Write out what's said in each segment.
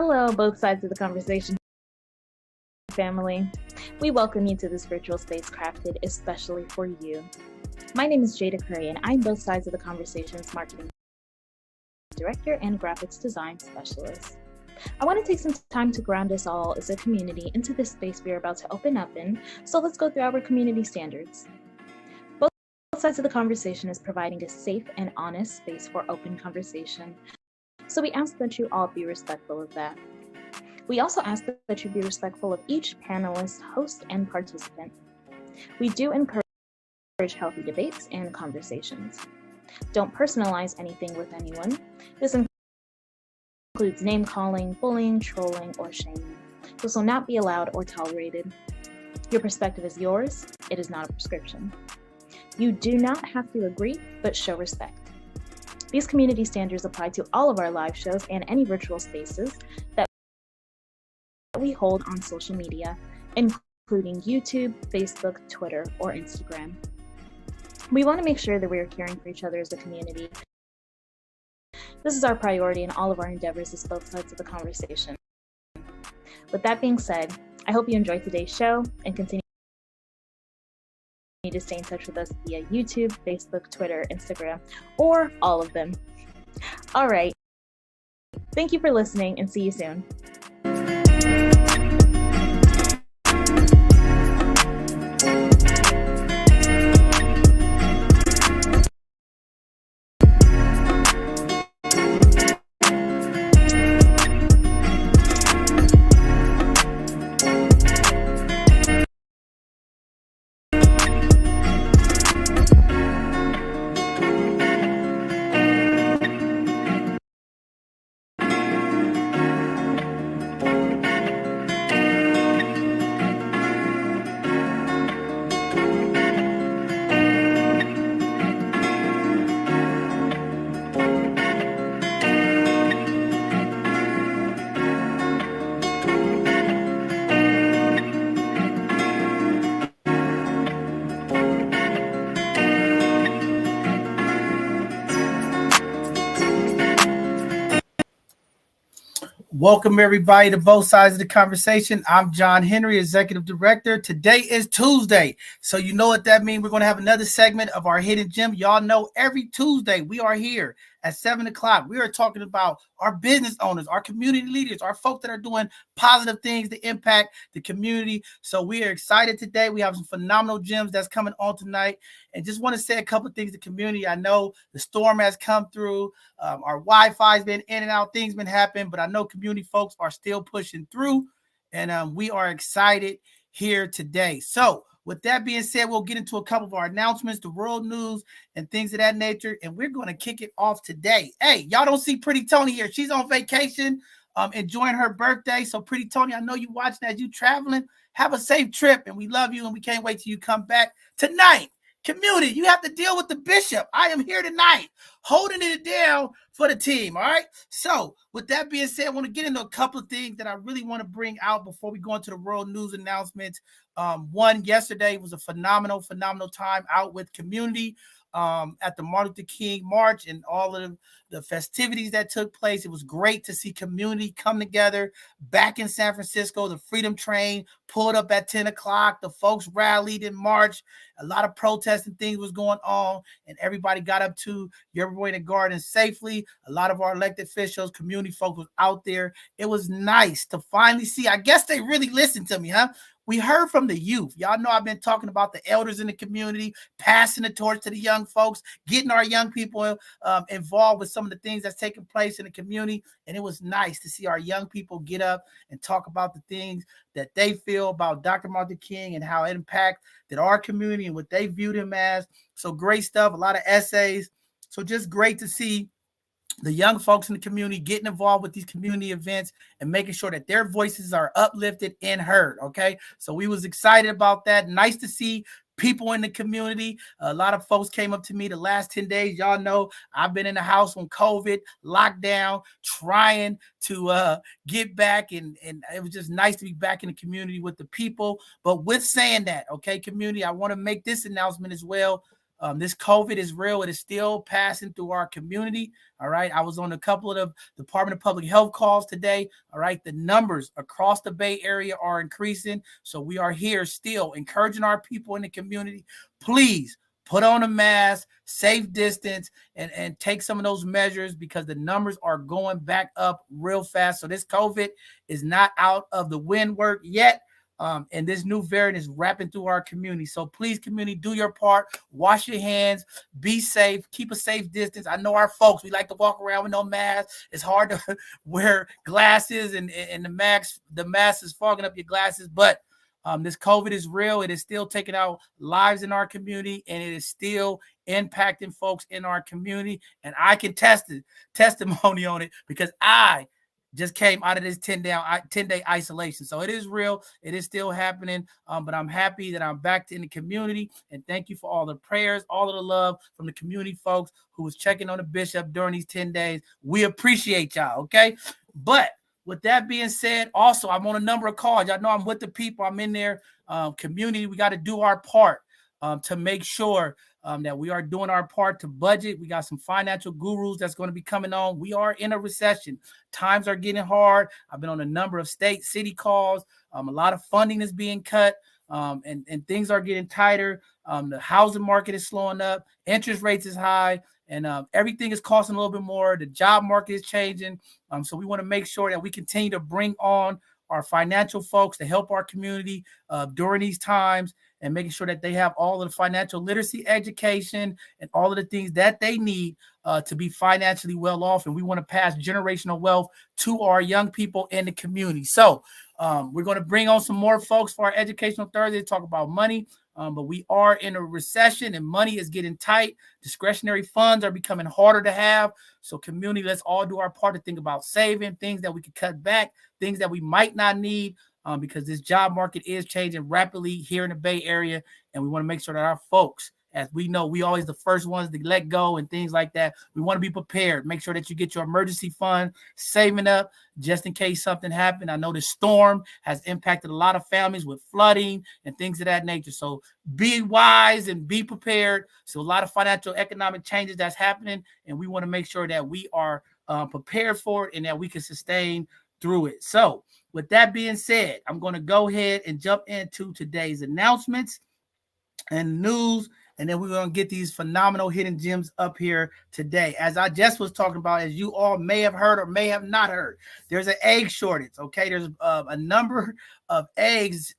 Hello, both sides of the conversation family. We welcome you to this virtual space crafted especially for you. My name is Jada Curry, and I'm both sides of the conversation's marketing director and graphics design specialist. I want to take some time to ground us all as a community into this space we are about to open up in, so let's go through our community standards. Both sides of the conversation is providing a safe and honest space for open conversation, so we ask that you all be respectful of that. We also ask that you be respectful of each panelist, host, and participant. We do encourage healthy debates and conversations. Don't personalize anything with anyone. This includes name-calling, bullying, trolling, or shaming. This will not be allowed or tolerated. Your perspective is yours. It is not a prescription. You do not have to agree, but show respect. These community standards apply to all of our live shows and any virtual spaces that we hold on social media, including YouTube, Facebook, Twitter, or Instagram. We want to make sure that we are caring for each other as a community. This is our priority in all of our endeavors as both sides of the conversation. With that being said, I hope you enjoyed today's show and continue to stay in touch with us via YouTube, Facebook, Twitter, Instagram, or all of them. All right. Thank you for listening and see you soon. Welcome, everybody, to both sides of the conversation. I'm John Henry, Executive Director. Today is Tuesday, so you know what that means. We're going to have another segment of our Hidden Gem. Y'all know every Tuesday we are here at 7 o'clock. We are talking about our business owners, our community leaders, our folks that are doing positive things to impact the community. So we are excited today. We have some phenomenal gems that's coming on tonight. And just want to say a couple of things to the community. I know the storm has come through. Our Wi-Fi has been in and out. Things been happening, but I know community folks are still pushing through. And we are excited here today. So with that being said, we'll get into a couple of our announcements, the world news, and things of that nature. And we're going to kick it off today. Hey, y'all don't see Pretty Tony here. She's on vacation, enjoying her birthday. So Pretty Tony, I know you watching as you traveling. Have a safe trip, and we love you, and we can't wait till you come back tonight. Community, you have to deal with the bishop. I am here tonight, holding it down for the team, all right? So with that being said, I want to get into a couple of things that I really want to bring out before we go into the world news announcements. One, yesterday was a phenomenal time out with community at the Martin Luther King March and all of the festivities that took place. It was great to see community come together back in San Francisco. The Freedom Train pulled up at 10 o'clock. The folks rallied in March. A lot of protests and things was going on, and everybody got up to Yerba Garden safely. A lot of our elected officials, community folks was out there. It was nice to finally see. I guess they really listened to me, huh? We heard from the youth. Y'all know I've been talking about the elders in the community, passing the torch to the young folks, getting our young people involved with some of the things that's taking place in the community. And it was nice to see our young people get up and talk about the things that they feel about Dr. Martin Luther King and how it impacted our community and what they viewed him as. So great stuff, a lot of essays. So just great to see the young folks in the community getting involved with these community events and making sure that their voices are uplifted and heard. Okay. So we was excited about that. Nice to see people in the community. A lot of folks came up to me the last 10 days. Y'all know I've been in the house on COVID, lockdown, trying to get back. And it was just nice to be back in the community with the people. But with saying that, okay, community, I want to make this announcement as well. This COVID is real. It is still passing through our community. All right. I was on a couple of the Department of Public Health calls today. All right. The numbers across the Bay Area are increasing. So we are here still encouraging our people in the community. Please put on a mask, safe distance, and take some of those measures because the numbers are going back up real fast. So this COVID is not out of the windwork yet. And this new variant is wrapping through our community. So please, community, do your part. Wash your hands. Be safe. Keep a safe distance. I know our folks, we like to walk around with no mask. It's hard to wear glasses and the mask is fogging up your glasses. But this COVID is real. It is still taking out lives in our community, and it is still impacting folks in our community. And I can testimony on it because I just came out of this 10-day isolation. So it is real. It is still happening. But I'm happy that I'm back in the community. And thank you for all the prayers, all of the love from the community folks who was checking on the bishop during these 10 days. We appreciate y'all, okay? But with that being said, also, I'm on a number of calls. Y'all know I'm with the people. I'm in their community. We got to do our part to make sure that we are doing our part to budget. We got some financial gurus that's going to be coming on. We are in a recession. Times are getting hard. I've been on a number of city calls. A lot of funding is being cut, and things are getting tighter. The housing market is slowing up. Interest rates is high, and everything is costing a little bit more. The job market is changing. So we want to make sure that we continue to bring on our financial folks to help our community during these times and making sure that they have all of the financial literacy education and all of the things that they need to be financially well off. And we want to pass generational wealth to our young people in the community. So we're going to bring on some more folks for our Educational Thursday to talk about money. But we are in a recession and money is getting tight. Discretionary funds are becoming harder to have. So community, let's all do our part to think about saving, things that we could cut back, things that we might not need, because this job market is changing rapidly here in the Bay Area. And we want to make sure that our folks, as we know, we always the first ones to let go and things like that. We want to be prepared. Make sure that you get your emergency fund saving up just in case something happened. I know the storm has impacted a lot of families with flooding and things of that nature. So be wise and be prepared. So a lot of financial economic changes that's happening, and we want to make sure that we are prepared for it and that we can sustain through it. So with that being said, I'm going to go ahead and jump into today's announcements and news. And then we're going to get these phenomenal hidden gems up here today. As I just was talking about, as you all may have heard or may have not heard, there's an egg shortage, okay? There's a number of eggs,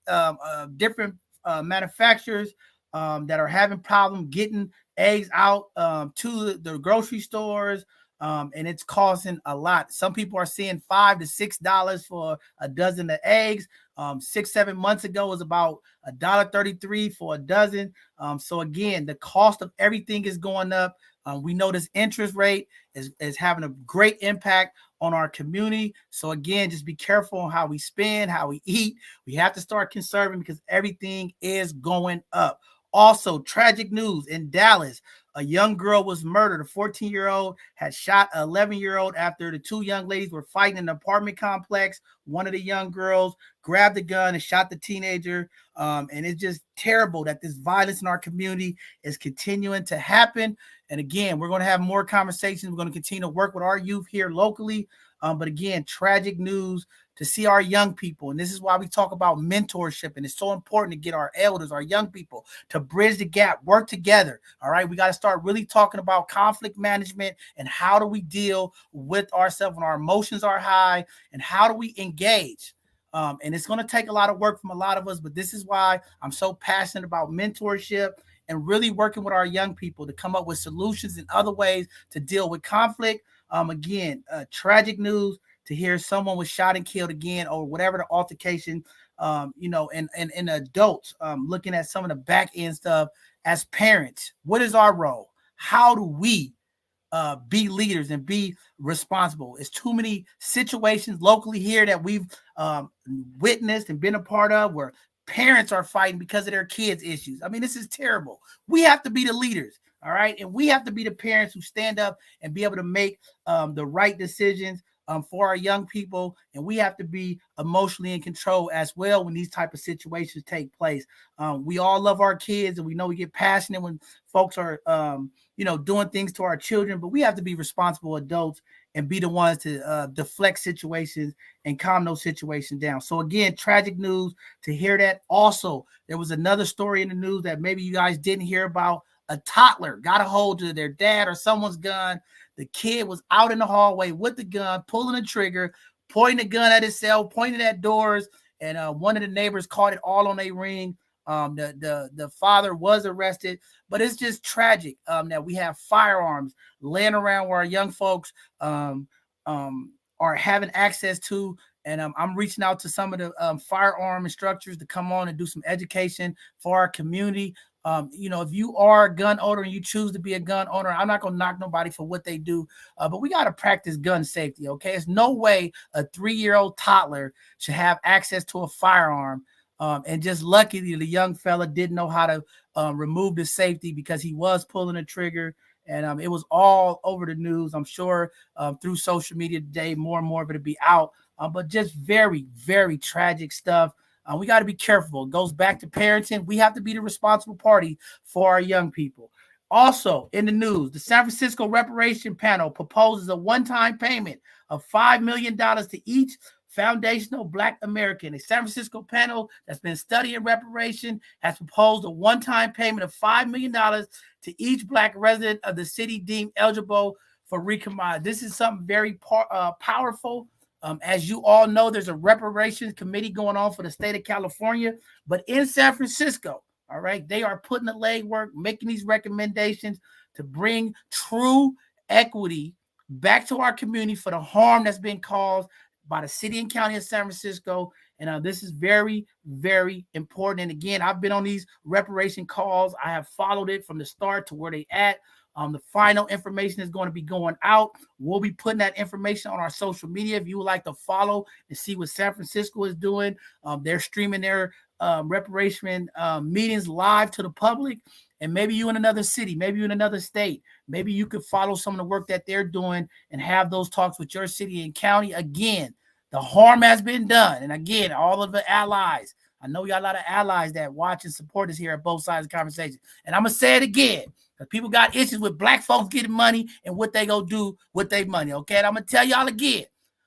different manufacturers that are having problems getting eggs out to the grocery stores, and it's costing a lot. Some people are seeing $5 to $6 for a dozen of eggs. 6-7 months ago was about $1.33 for a dozen. So again, the cost of everything is going up. We know this interest rate is having a great impact on our community. So again, just be careful on how we spend, how we eat. We have to start conserving because everything is going up. Also, tragic news in Dallas. A young girl was murdered. A 14-year-old had shot an 11-year-old after the two young ladies were fighting in an apartment complex. One of the young girls grabbed a gun and shot the teenager. And it's just terrible that this violence in our community is continuing to happen. And again, we're going to have more conversations. We're going to continue to work with our youth here locally. But again, tragic news to see our young people. And this is why we talk about mentorship. And it's so important to get our elders, our young people, to bridge the gap, work together. All right. We got to start really talking about conflict management and how do we deal with ourselves when our emotions are high and how do we engage. And it's going to take a lot of work from a lot of us, but this is why I'm so passionate about mentorship and really working with our young people to come up with solutions and other ways to deal with conflict. Again, tragic news to hear someone was shot and killed again or whatever the altercation, and adults looking at some of the back end stuff as parents. What is our role? How do we be leaders and be responsible? It's too many situations locally here that we've witnessed and been a part of where parents are fighting because of their kids' issues. I mean, this is terrible. We have to be the leaders, all right? And we have to be the parents who stand up and be able to make the right decisions for our young people, and we have to be emotionally in control as well when these type of situations take place. We all love our kids, and we know we get passionate when folks are, doing things to our children, but we have to be responsible adults and be the ones to deflect situations and calm those situations down. So again, tragic news to hear that. Also, there was another story in the news that maybe you guys didn't hear about. A toddler got a hold of their dad or someone's gun. The kid was out in the hallway with the gun, pulling the trigger, pointing the gun at himself, pointing at doors, and one of the neighbors caught it all on a ring. The father was arrested, but it's just tragic that we have firearms laying around where our young folks are having access to. And I'm reaching out to some of the firearm instructors to come on and do some education for our community. If you are a gun owner and you choose to be a gun owner, I'm not going to knock nobody for what they do, but we got to practice gun safety, okay? There's no way a 3-year-old toddler should have access to a firearm. And just luckily, the young fella didn't know how to remove the safety because he was pulling a trigger. And it was all over the news. I'm sure through social media today, more and more of it will be out. But just very, very tragic stuff. We got to be careful. It goes back to parenting. We have to be the responsible party for our young people. Also, in the news, the San Francisco Reparation Panel proposes a one-time payment of $5 million to each foundational Black American. A San Francisco panel that's been studying reparation has proposed a one-time payment of $5 million to each Black resident of the city deemed eligible for recombine. This is something very powerful. As you all know, there's a reparations committee going on for the state of California, but in San Francisco, all right, they are putting the legwork, making these recommendations to bring true equity back to our community for the harm that's been caused by the city and county of San Francisco. And this is very, very important. And again, I've been on these reparation calls. I have followed it from the start to where they at. The final information is going to be going out. We'll be putting that information on our social media. If you would like to follow and see what San Francisco is doing, they're streaming their reparation meetings live to the public. And maybe you in another city, maybe you in another state, maybe you could follow some of the work that they're doing and have those talks with your city and county. Again, the harm has been done. And again, all of the allies, I know we got a lot of allies that watch and support us here at both sides of the conversation. And I'm going to say it again, because people got issues with Black folks getting money and what they go do with their money, okay? And I'm going to tell y'all again,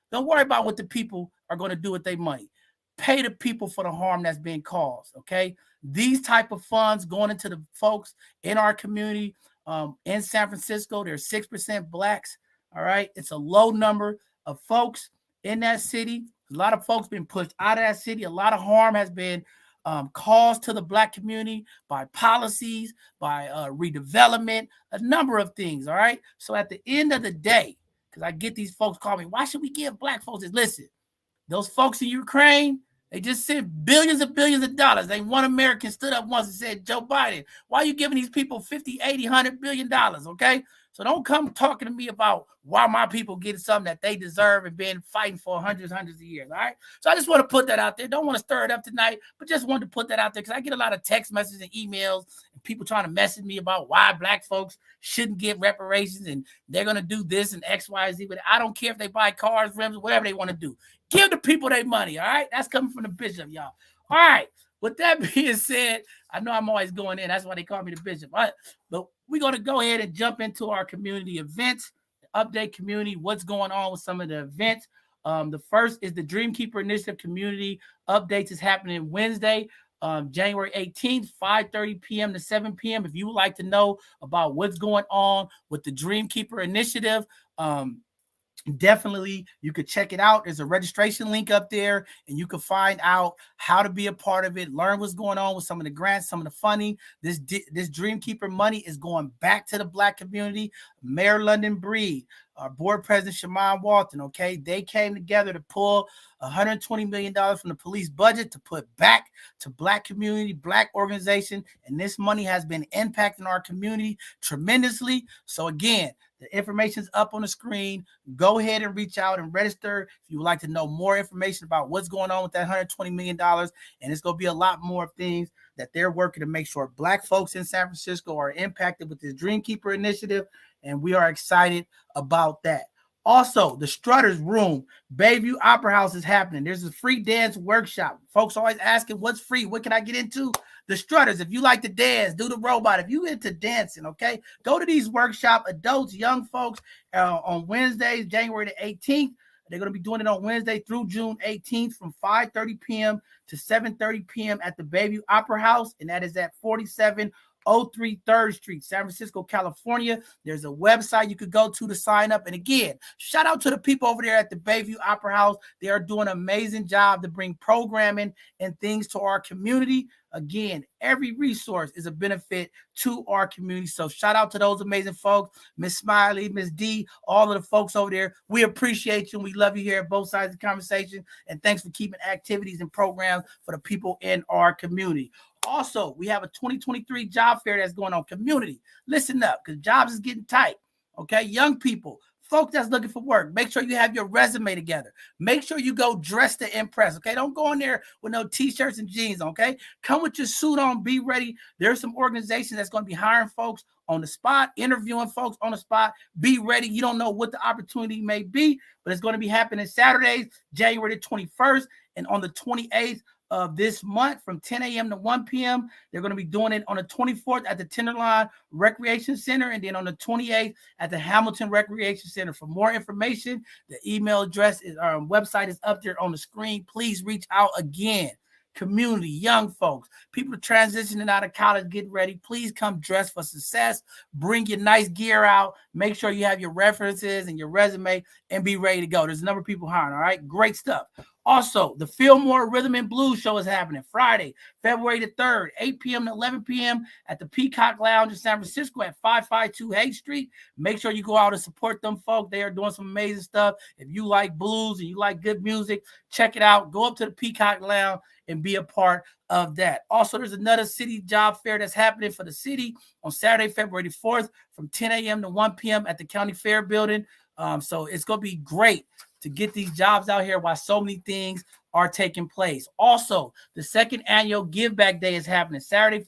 don't worry about what the people are going to do with their money. Pay the people for the harm that's being caused, okay? These type of funds going into the folks in our community in San Francisco, there's 6% Blacks, all right? It's a low number of folks in that city. A lot of folks been pushed out of that city. A lot of harm has been caused to the Black community by policies, by redevelopment, a number of things, all right? So at the end of the day, because I get these folks call me, why should we give Black folks this? Listen, those folks in Ukraine, they just sent billions of dollars. They one American stood up once and said, Joe Biden, why are you giving these people 50, 80, $100 billion, okay? So don't come talking to me about why my people get something that they deserve and been fighting for hundreds of years, all right? So I just want to put that out there. Don't want to stir it up tonight, but just wanted to put that out there because I get a lot of text messages and emails and people trying to message me about why Black folks shouldn't get reparations and they're going to do this and X, Y, Z. But I don't care if they buy cars, rims, whatever they want to do. Give the people their money, all right? That's coming from the bishop, y'all. All right. With that being said, I know I'm always going in. That's why they call me the bishop. All right. But we're going to go ahead and jump into our community events, update community, what's going on with some of the events. The first is the Dreamkeeper Initiative Community Updates is happening Wednesday, January 18th, 5:30 p.m. to 7 p.m. If you would like to know about what's going on with the Dreamkeeper Initiative, definitely you could check it out. There's a registration link up there and you can find out how to be a part of it, learn what's going on with some of the grants, some of the funding. This Dreamkeeper money is going back to the Black community. Mayor London Breed, our board president Shaman Walton, okay, they came together to pull $120 million from the police budget to put back to Black community, Black organization, and this money has been impacting our community tremendously. So again, the information is up on the screen. Go ahead and reach out and register if you would like to know more information about what's going on with that $120 million. And it's going to be a lot more things that they're working to make sure Black folks in San Francisco are impacted with this Dreamkeeper initiative. And we are excited about that. Also, the Strutters Room, Bayview Opera House is happening. There's a free dance workshop. Folks always asking, what's free? What can I get into? The Strutters. If you like to dance, do the robot. If you into dancing, okay, go to these workshop. Adults, young folks, on Wednesdays, January the 18th. They're going to be doing it on Wednesday through June 18th from 5:30 p.m. to 7:30 p.m. at the Bayview Opera House, and that is at 4703 3rd Street, San Francisco, California. There's a website you could go to sign up. And again, shout out to the people over there at the Bayview Opera House. They are doing an amazing job to bring programming and things to our community. Again, every resource is a benefit to our community. So shout out to those amazing folks, Miss Smiley, Miss D, all of the folks over there. We appreciate you and we love you here at both sides of the conversation. And thanks for keeping activities and programs for the people in our community. Also, we have a 2023 job fair that's going on. Community, listen up, because jobs is getting tight. Okay, young people, folks that's looking for work, make sure you have your resume together. Make sure you go dressed to impress. Okay, don't go in there with no t-shirts and jeans. Okay, come with your suit on, be ready. There's some organizations that's going to be hiring folks on the spot, interviewing folks on the spot. Be ready. You don't know what the opportunity may be, but it's going to be happening Saturdays, January the 21st, and on the 28th of this month from 10 a.m. to 1 p.m. They're going to be doing it on the 24th at the Tenderloin Recreation Center, and then on the 28th at the Hamilton Recreation Center. For more information, the email address is our website is up there on the screen. Please reach out again. Community, young folks, people transitioning out of college, get ready. Please come dressed for success. Bring your nice gear out. Make sure you have your references and your resume and be ready to go. There's a number of people hiring, all right? Great stuff. Also, the Fillmore Rhythm and Blues show is happening Friday, February the 3rd, 8 p.m. to 11 p.m. at the Peacock Lounge in San Francisco at 552 Haight Street. Make sure you go out and support them, folks. They are doing some amazing stuff. If you like blues and you like good music, check it out. Go up to the Peacock Lounge and be a part of that. Also, there's another city job fair that's happening for the city on Saturday, February the 4th from 10 a.m. to 1 p.m. at the County Fair Building. So it's going to be great to get these jobs out here while so many things are taking place. Also, the second annual Give Back Day is happening Saturday,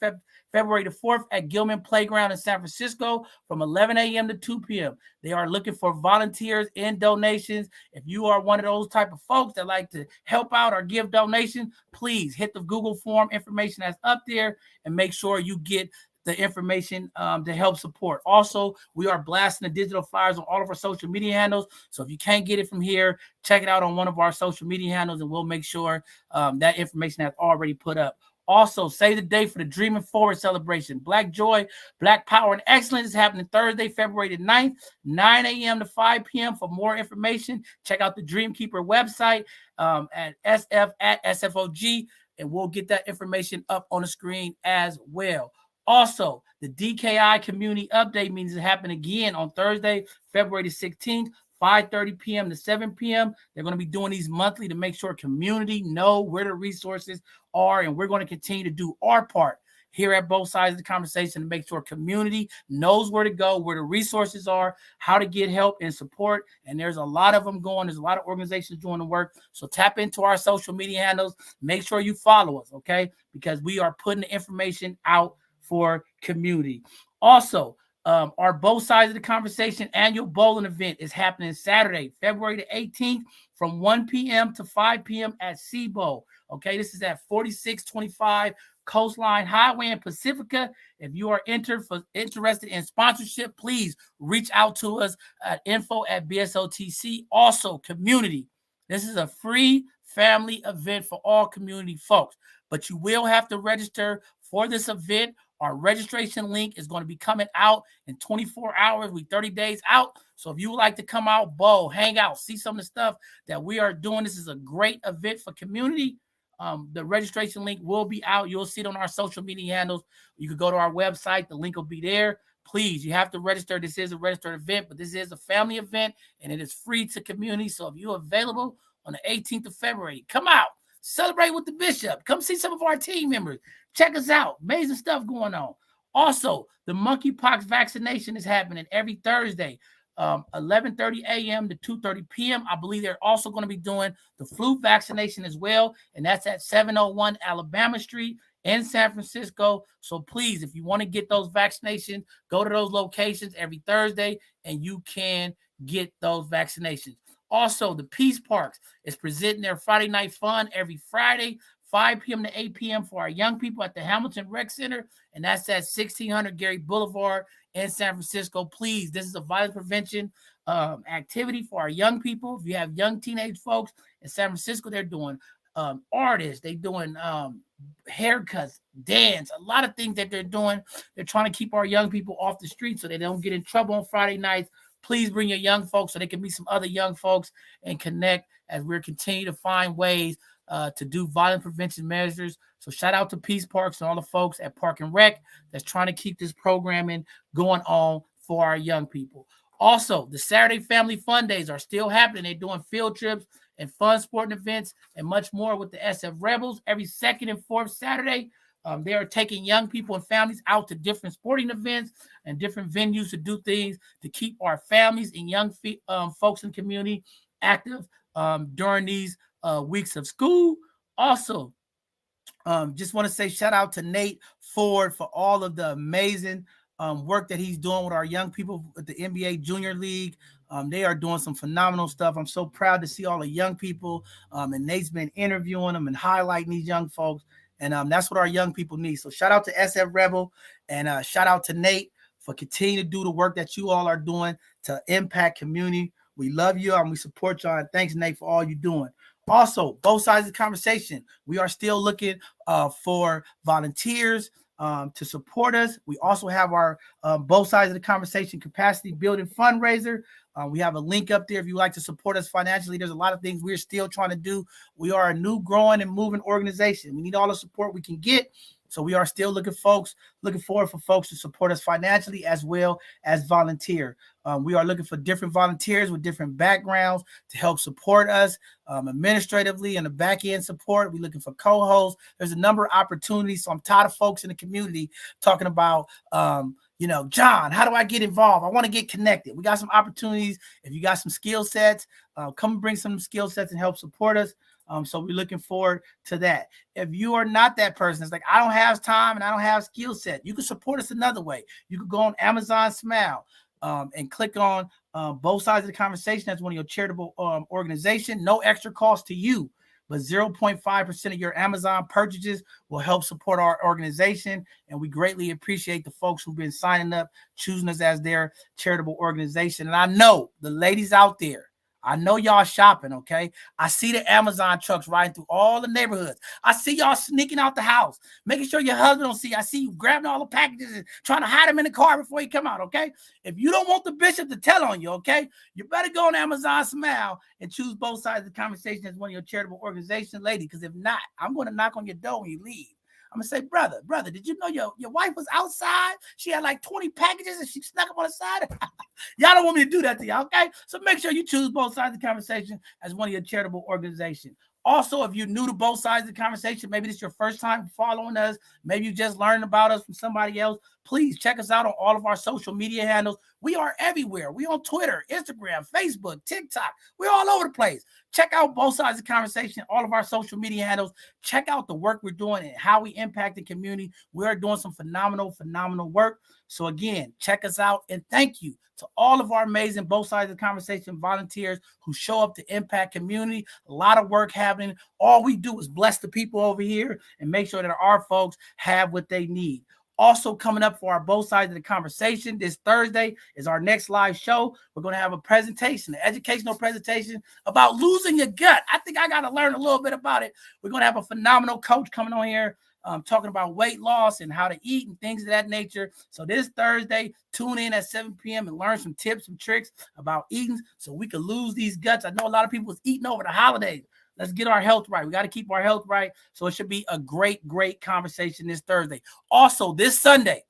February the 4th at Gilman Playground in San Francisco from 11 a.m. to 2 p.m. They are looking for volunteers and donations. If you are one of those type of folks that like to help out or give donations, please hit the Google form information that's up there and make sure you get the information to help support. Also, we are blasting the digital flyers on all of our social media handles. So if you can't get it from here, check it out on one of our social media handles and we'll make sure that information that's already put up. Also, save the day for the Dreaming Forward celebration. Black Joy, Black Power, and Excellence is happening Thursday, February the 9th, 9 a.m. to 5 p.m. For more information, check out the Dreamkeeper website at SF@SFOG, and we'll get that information up on the screen as well. Also, the DKI Community Update meetings is happening again on Thursday, February the 16th, 5:30 p.m. to 7 p.m. They're going to be doing these monthly to make sure community know where the resources are, and we're going to continue to do our part here at both sides of the conversation to make sure community knows where to go, where the resources are, how to get help and support. And there's a lot of them going. There's a lot of organizations doing the work. So tap into our social media handles. Make sure you follow us, okay? Because we are putting the information out for community. Also, our Both Sides of the Conversation annual bowling event is happening Saturday, February the 18th from 1 p.m. to 5 p.m. at Seabowl. Okay, this is at 4625 Coastline Highway in Pacifica. If you are interested in sponsorship, please reach out to us at info@BSOTC. Also, community. This is a free family event for all community folks, but you will have to register for this event. Our registration link is going to be coming out in 24 hours. We're 30 days out. So if you would like to come out, bowl, hang out, see some of the stuff that we are doing, this is a great event for community. The registration link will be out. You'll see it on our social media handles. You can go to our website. The link will be there. Please, you have to register. This is a registered event, but this is a family event, and it is free to community. So if you're available on the 18th of February, come out. Celebrate with the bishop. Come see some of our team members. Check us out. Amazing stuff going on. Also, the monkeypox vaccination is happening every Thursday, 11:30 a.m. to 2:30 p.m. I believe they're also going to be doing the flu vaccination as well, and that's at 701 Alabama Street in San Francisco. So please, if you want to get those vaccinations, go to those locations every Thursday, and you can get those vaccinations. Also, the Peace Parks is presenting their Friday Night Fun every Friday, 5 p.m. to 8 p.m. for our young people at the Hamilton Rec Center, and that's at 1600 Gary Boulevard in San Francisco. Please, this is a violence prevention activity for our young people. If you have young teenage folks in San Francisco, they're doing artists, they're doing haircuts, dance, a lot of things that they're doing. They're trying to keep our young people off the street so they don't get in trouble on Friday nights. Please bring your young folks so they can meet some other young folks and connect as we're continuing to find ways to do violence prevention measures. So shout out to Peace Parks and all the folks at Park and Rec that's trying to keep this programming going on for our young people. Also, the Saturday Family Fun Days are still happening. They're doing field trips and fun sporting events and much more with the SF Rebels every second and fourth Saturday. They are taking young people and families out to different sporting events and different venues to do things to keep our families and young folks in the community active during these weeks of school. Also, just want to say shout out to Nate Ford for all of the amazing work that he's doing with our young people at the NBA Junior League. They are doing some phenomenal stuff. I'm so proud to see all the young people, and Nate's been interviewing them and highlighting these young folks. And that's what our young people need. So shout out to SF Rebel and shout out to Nate for continuing to do the work that you all are doing to impact community. We love you and we support y'all. And thanks, Nate, for all you're doing. Also, both sides of the conversation, we are still looking for volunteers to support us. We also have our both sides of the conversation capacity building fundraiser. We have a link up there if you'd like to support us financially. There's a lot of things we're still trying to do. We are a new, growing, and moving organization. We need all the support we can get. So we are still looking forward for folks to support us financially as well as volunteer. We are looking for different volunteers with different backgrounds to help support us administratively and the back end support. We're looking for co-hosts. There's a number of opportunities. So I'm tired of folks in the community talking about, John, how do I get involved? I want to get connected. We got some opportunities. If you got some skill sets, come and bring some skill sets and help support us. So we're looking forward to that. If you are not that person, it's like, I don't have time and I don't have skill set, you can support us another way. You could go on Amazon Smile and click on both sides of the conversation. That's one of your charitable organization. No extra cost to you, but 0.5% of your Amazon purchases will help support our organization. And we greatly appreciate the folks who've been signing up, choosing us as their charitable organization. And I know the ladies out there, I know y'all shopping, okay? I see the Amazon trucks riding through all the neighborhoods. I see y'all sneaking out the house, making sure your husband don't see. I see you grabbing all the packages and trying to hide them in the car before you come out, okay? If you don't want the bishop to tell on you, okay, you better go on Amazon Smile and choose both sides of the conversation as one of your charitable organizations, lady, because if not, I'm going to knock on your door when you leave. I'm going to say, brother, did you know your wife was outside? She had like 20 packages and she snuck up on the side. Y'all don't want me to do that to y'all, okay? So make sure you choose both sides of the conversation as one of your charitable organizations. Also, if you're new to both sides of the conversation, maybe this is your first time following us, maybe you just learned about us from somebody else, please check us out on all of our social media handles. We are everywhere. We on Twitter, Instagram, Facebook, TikTok. We're all over the place. Check out both sides of the conversation, all of our social media handles. Check out the work we're doing and how we impact the community. We are doing some phenomenal work. So again, check us out and thank you to all of our amazing both sides of the conversation volunteers who show up to impact community. A lot of work happening. All we do is bless the people over here and make sure that our folks have what they need. Also coming up for our both sides of the conversation this Thursday is our next live show. We're going to have a presentation, an educational presentation about losing your gut. I think I got to learn a little bit about it. We're going to have a phenomenal coach coming on here talking about weight loss and how to eat and things of that nature. So this Thursday, tune in at 7 p.m. and learn some tips and tricks about eating so we can lose these guts. I know a lot of people was eating over the holidays. Let's get our health right. We got to keep our health right. So it should be a great conversation this Thursday. Also, this Sunday,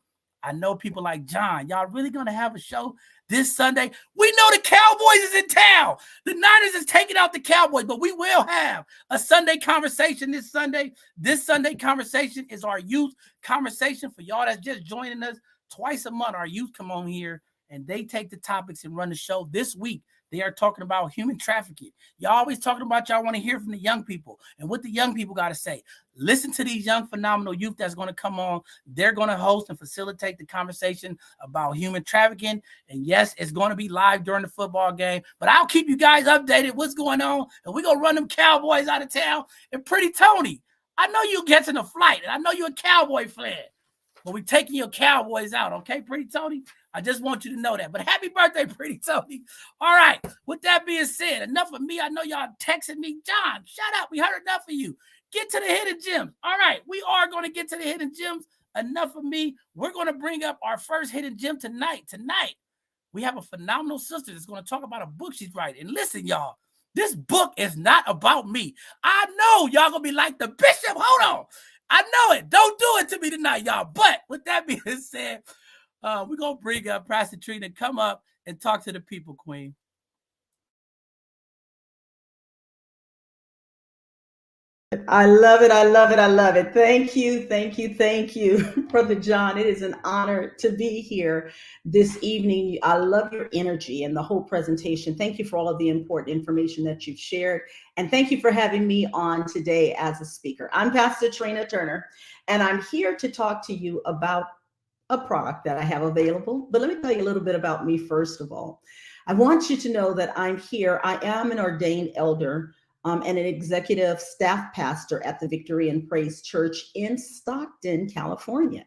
I know people like, John, y'all really going to have a show this Sunday? We know the Cowboys is in town. The Niners is taking out the Cowboys, but we will have a Sunday conversation this Sunday. This Sunday conversation is our youth conversation for y'all that's just joining us. Twice a month, our youth come on here and they take the topics and run the show. This week, They are talking about human trafficking. Y'all always talking about y'all want to hear from the young people and what the young people got to say. Listen to these young, phenomenal youth that's going to come on. They're going to host and facilitate the conversation about human trafficking. And yes, it's going to be live during the football game, but I'll keep you guys updated what's going on. And we're going to run them Cowboys out of town. And Pretty Tony, I know you catching a flight, and I know you're a Cowboy fan, but we're taking your Cowboys out, okay, Pretty Tony? I just want you to know that. But happy birthday, Pretty Tony. All right, with that being said, enough of me. I know y'all texting me. John, shut up. We heard enough of you. Get to the hidden gems. All right, we are going to get to the hidden gems. Enough of me. We're going to bring up our first hidden gem tonight. Tonight, we have a phenomenal sister that's going to talk about a book she's writing. And listen, y'all, this book is not about me. I know y'all going to be like, the bishop, hold on. I know it. Don't do it to me tonight, y'all. But with that being said, we're going to bring up Pastor Trina. Come up and talk to the people, Queen. I love it. I love it. I love it. Thank you. Thank you. Thank you, Brother John. It is an honor to be here this evening. I love your energy and the whole presentation. Thank you for all of the important information that you've shared. And thank you for having me on today as a speaker. I'm Pastor Trina Turner, and I'm here to talk to you about a product that I have available. But let me tell you a little bit about me first of all. I want you to know that I'm here. I am an ordained elder and an executive staff pastor at the Victory and Praise Church in Stockton, California.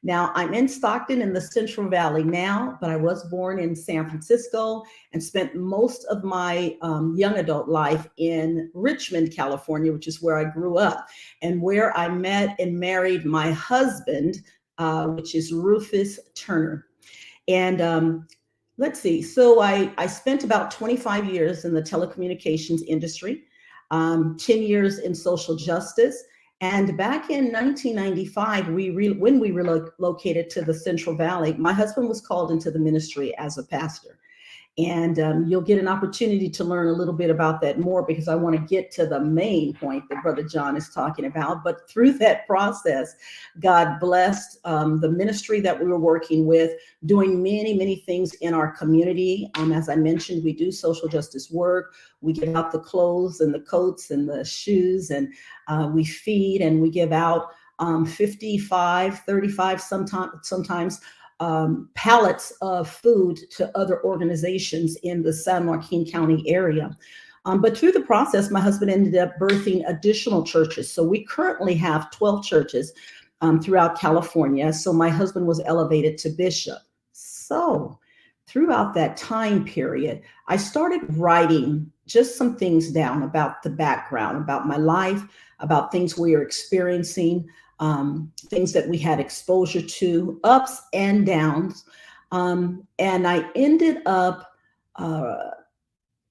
Now, I'm in Stockton in the Central Valley now, but I was born in San Francisco and spent most of my young adult life in Richmond, California, which is where I grew up and where I met and married my husband, which is Rufus Turner. And let's see, so I spent about 25 years in the telecommunications industry, 10 years in social justice. And back in 1995, when we relocated to the Central Valley, my husband was called into the ministry as a pastor. And you'll get an opportunity to learn a little bit about that more, because I want to get to the main point that Brother John is talking about. But through that process, God blessed the ministry that we were working with, doing many, many things in our community. As I mentioned, we do social justice work. We give out the clothes and the coats and the shoes, and we feed and we give out 55, 35, sometimes pallets of food to other organizations in the San Joaquin County area. But through the process, my husband ended up birthing additional churches. So we currently have 12 churches throughout California. So my husband was elevated to bishop. So throughout that time period, I started writing just some things down about the background, about my life, about things we are experiencing, things that we had exposure to, ups and downs. And I ended up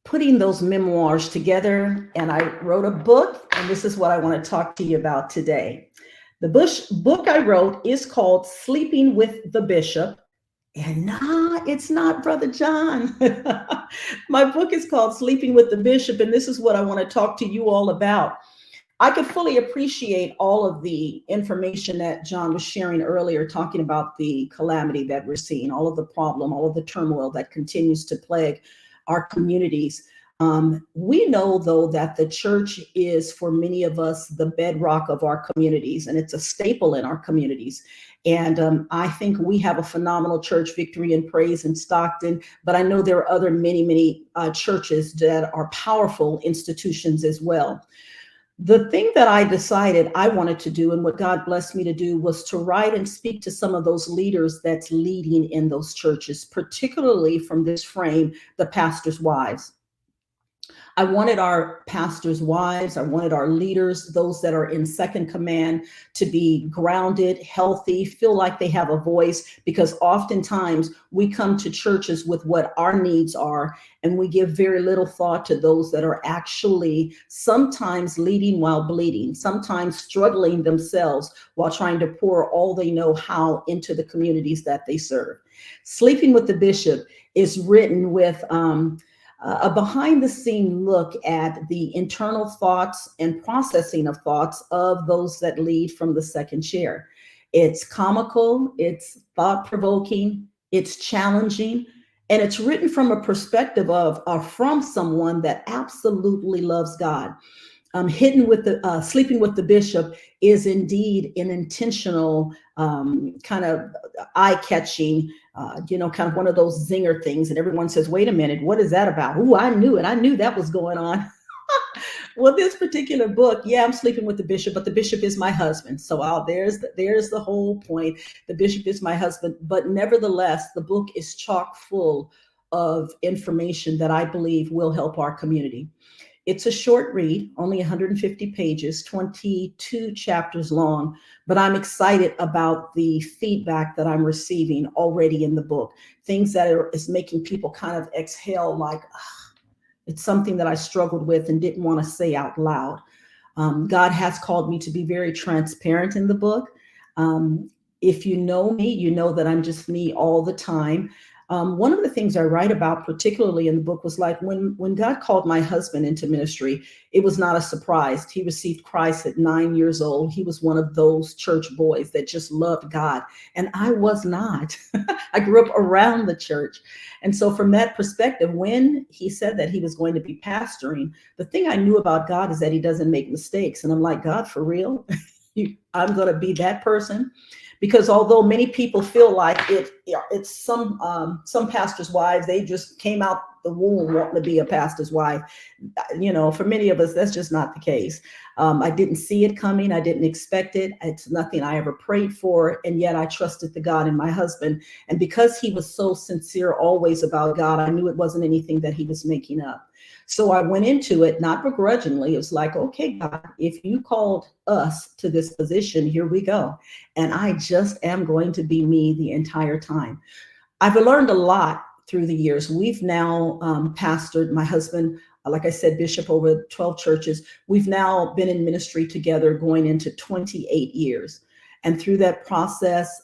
putting those memoirs together, and I wrote a book, and this is what I want to talk to you about today. The book I wrote is called Sleeping with the Bishop. And it's not Brother John. My book is called Sleeping with the Bishop, and this is what I want to talk to you all about. I could fully appreciate all of the information that John was sharing earlier, talking about the calamity that we're seeing, all of the problem, all of the turmoil that continues to plague our communities. We know, though, that the church is, for many of us, the bedrock of our communities, and it's a staple in our communities. And I think we have a phenomenal church, Victory and Praise in Stockton, but I know there are other many churches that are powerful institutions as well. The thing that I decided I wanted to do, and what God blessed me to do, was to write and speak to some of those leaders that's leading in those churches, particularly from this frame, the pastors' wives. I wanted our pastors' wives, I wanted our leaders, those that are in second command, to be grounded, healthy, feel like they have a voice, because oftentimes we come to churches with what our needs are, and we give very little thought to those that are actually sometimes leading while bleeding, sometimes struggling themselves while trying to pour all they know how into the communities that they serve. Sleeping with the Bishop is written with a behind-the-scene look at the internal thoughts and processing of thoughts of those that lead from the second chair. It's comical, it's thought-provoking, it's challenging, And it's written from a perspective of, or from someone that absolutely loves God. Hidden with the Sleeping with the Bishop is indeed an intentional kind of eye-catching, kind of one of those zinger things. And everyone says, wait a minute, what is that about? Oh, I knew it. I knew that was going on. Well, this particular book, yeah, I'm sleeping with the bishop, but the bishop is my husband. So there's the whole point. The bishop is my husband. But nevertheless, the book is chock full of information that I believe will help our community. It's a short read, only 150 pages, 22 chapters long, but I'm excited about the feedback that I'm receiving already in the book. Things that is making people kind of exhale like, it's something that I struggled with and didn't want to say out loud. God has called me to be very transparent in the book. If you know me, you know that I'm just me all the time. One of the things I write about, particularly in the book, was like when God called my husband into ministry, it was not a surprise. He received Christ at 9 years old. He was one of those church boys that just loved God. And I was not. I grew up around the church. And so from that perspective, when he said that he was going to be pastoring, the thing I knew about God is that he doesn't make mistakes. And I'm like, God, for real? I'm going to be that person? Because although many people feel like it's some pastors' wives, they just came out the womb wanting to be a pastor's wife. For many of us, that's just not the case. I didn't see it coming. I didn't expect it. It's nothing I ever prayed for. And yet I trusted the God in my husband. And because he was so sincere always about God, I knew it wasn't anything that he was making up. So I went into it, not begrudgingly. It was like, okay, God, if you called us to this position, here we go. And I just am going to be me the entire time. I've learned a lot through the years. We've now pastored, my husband, like I said, bishop over 12 churches. We've now been in ministry together going into 28 years. And through that process,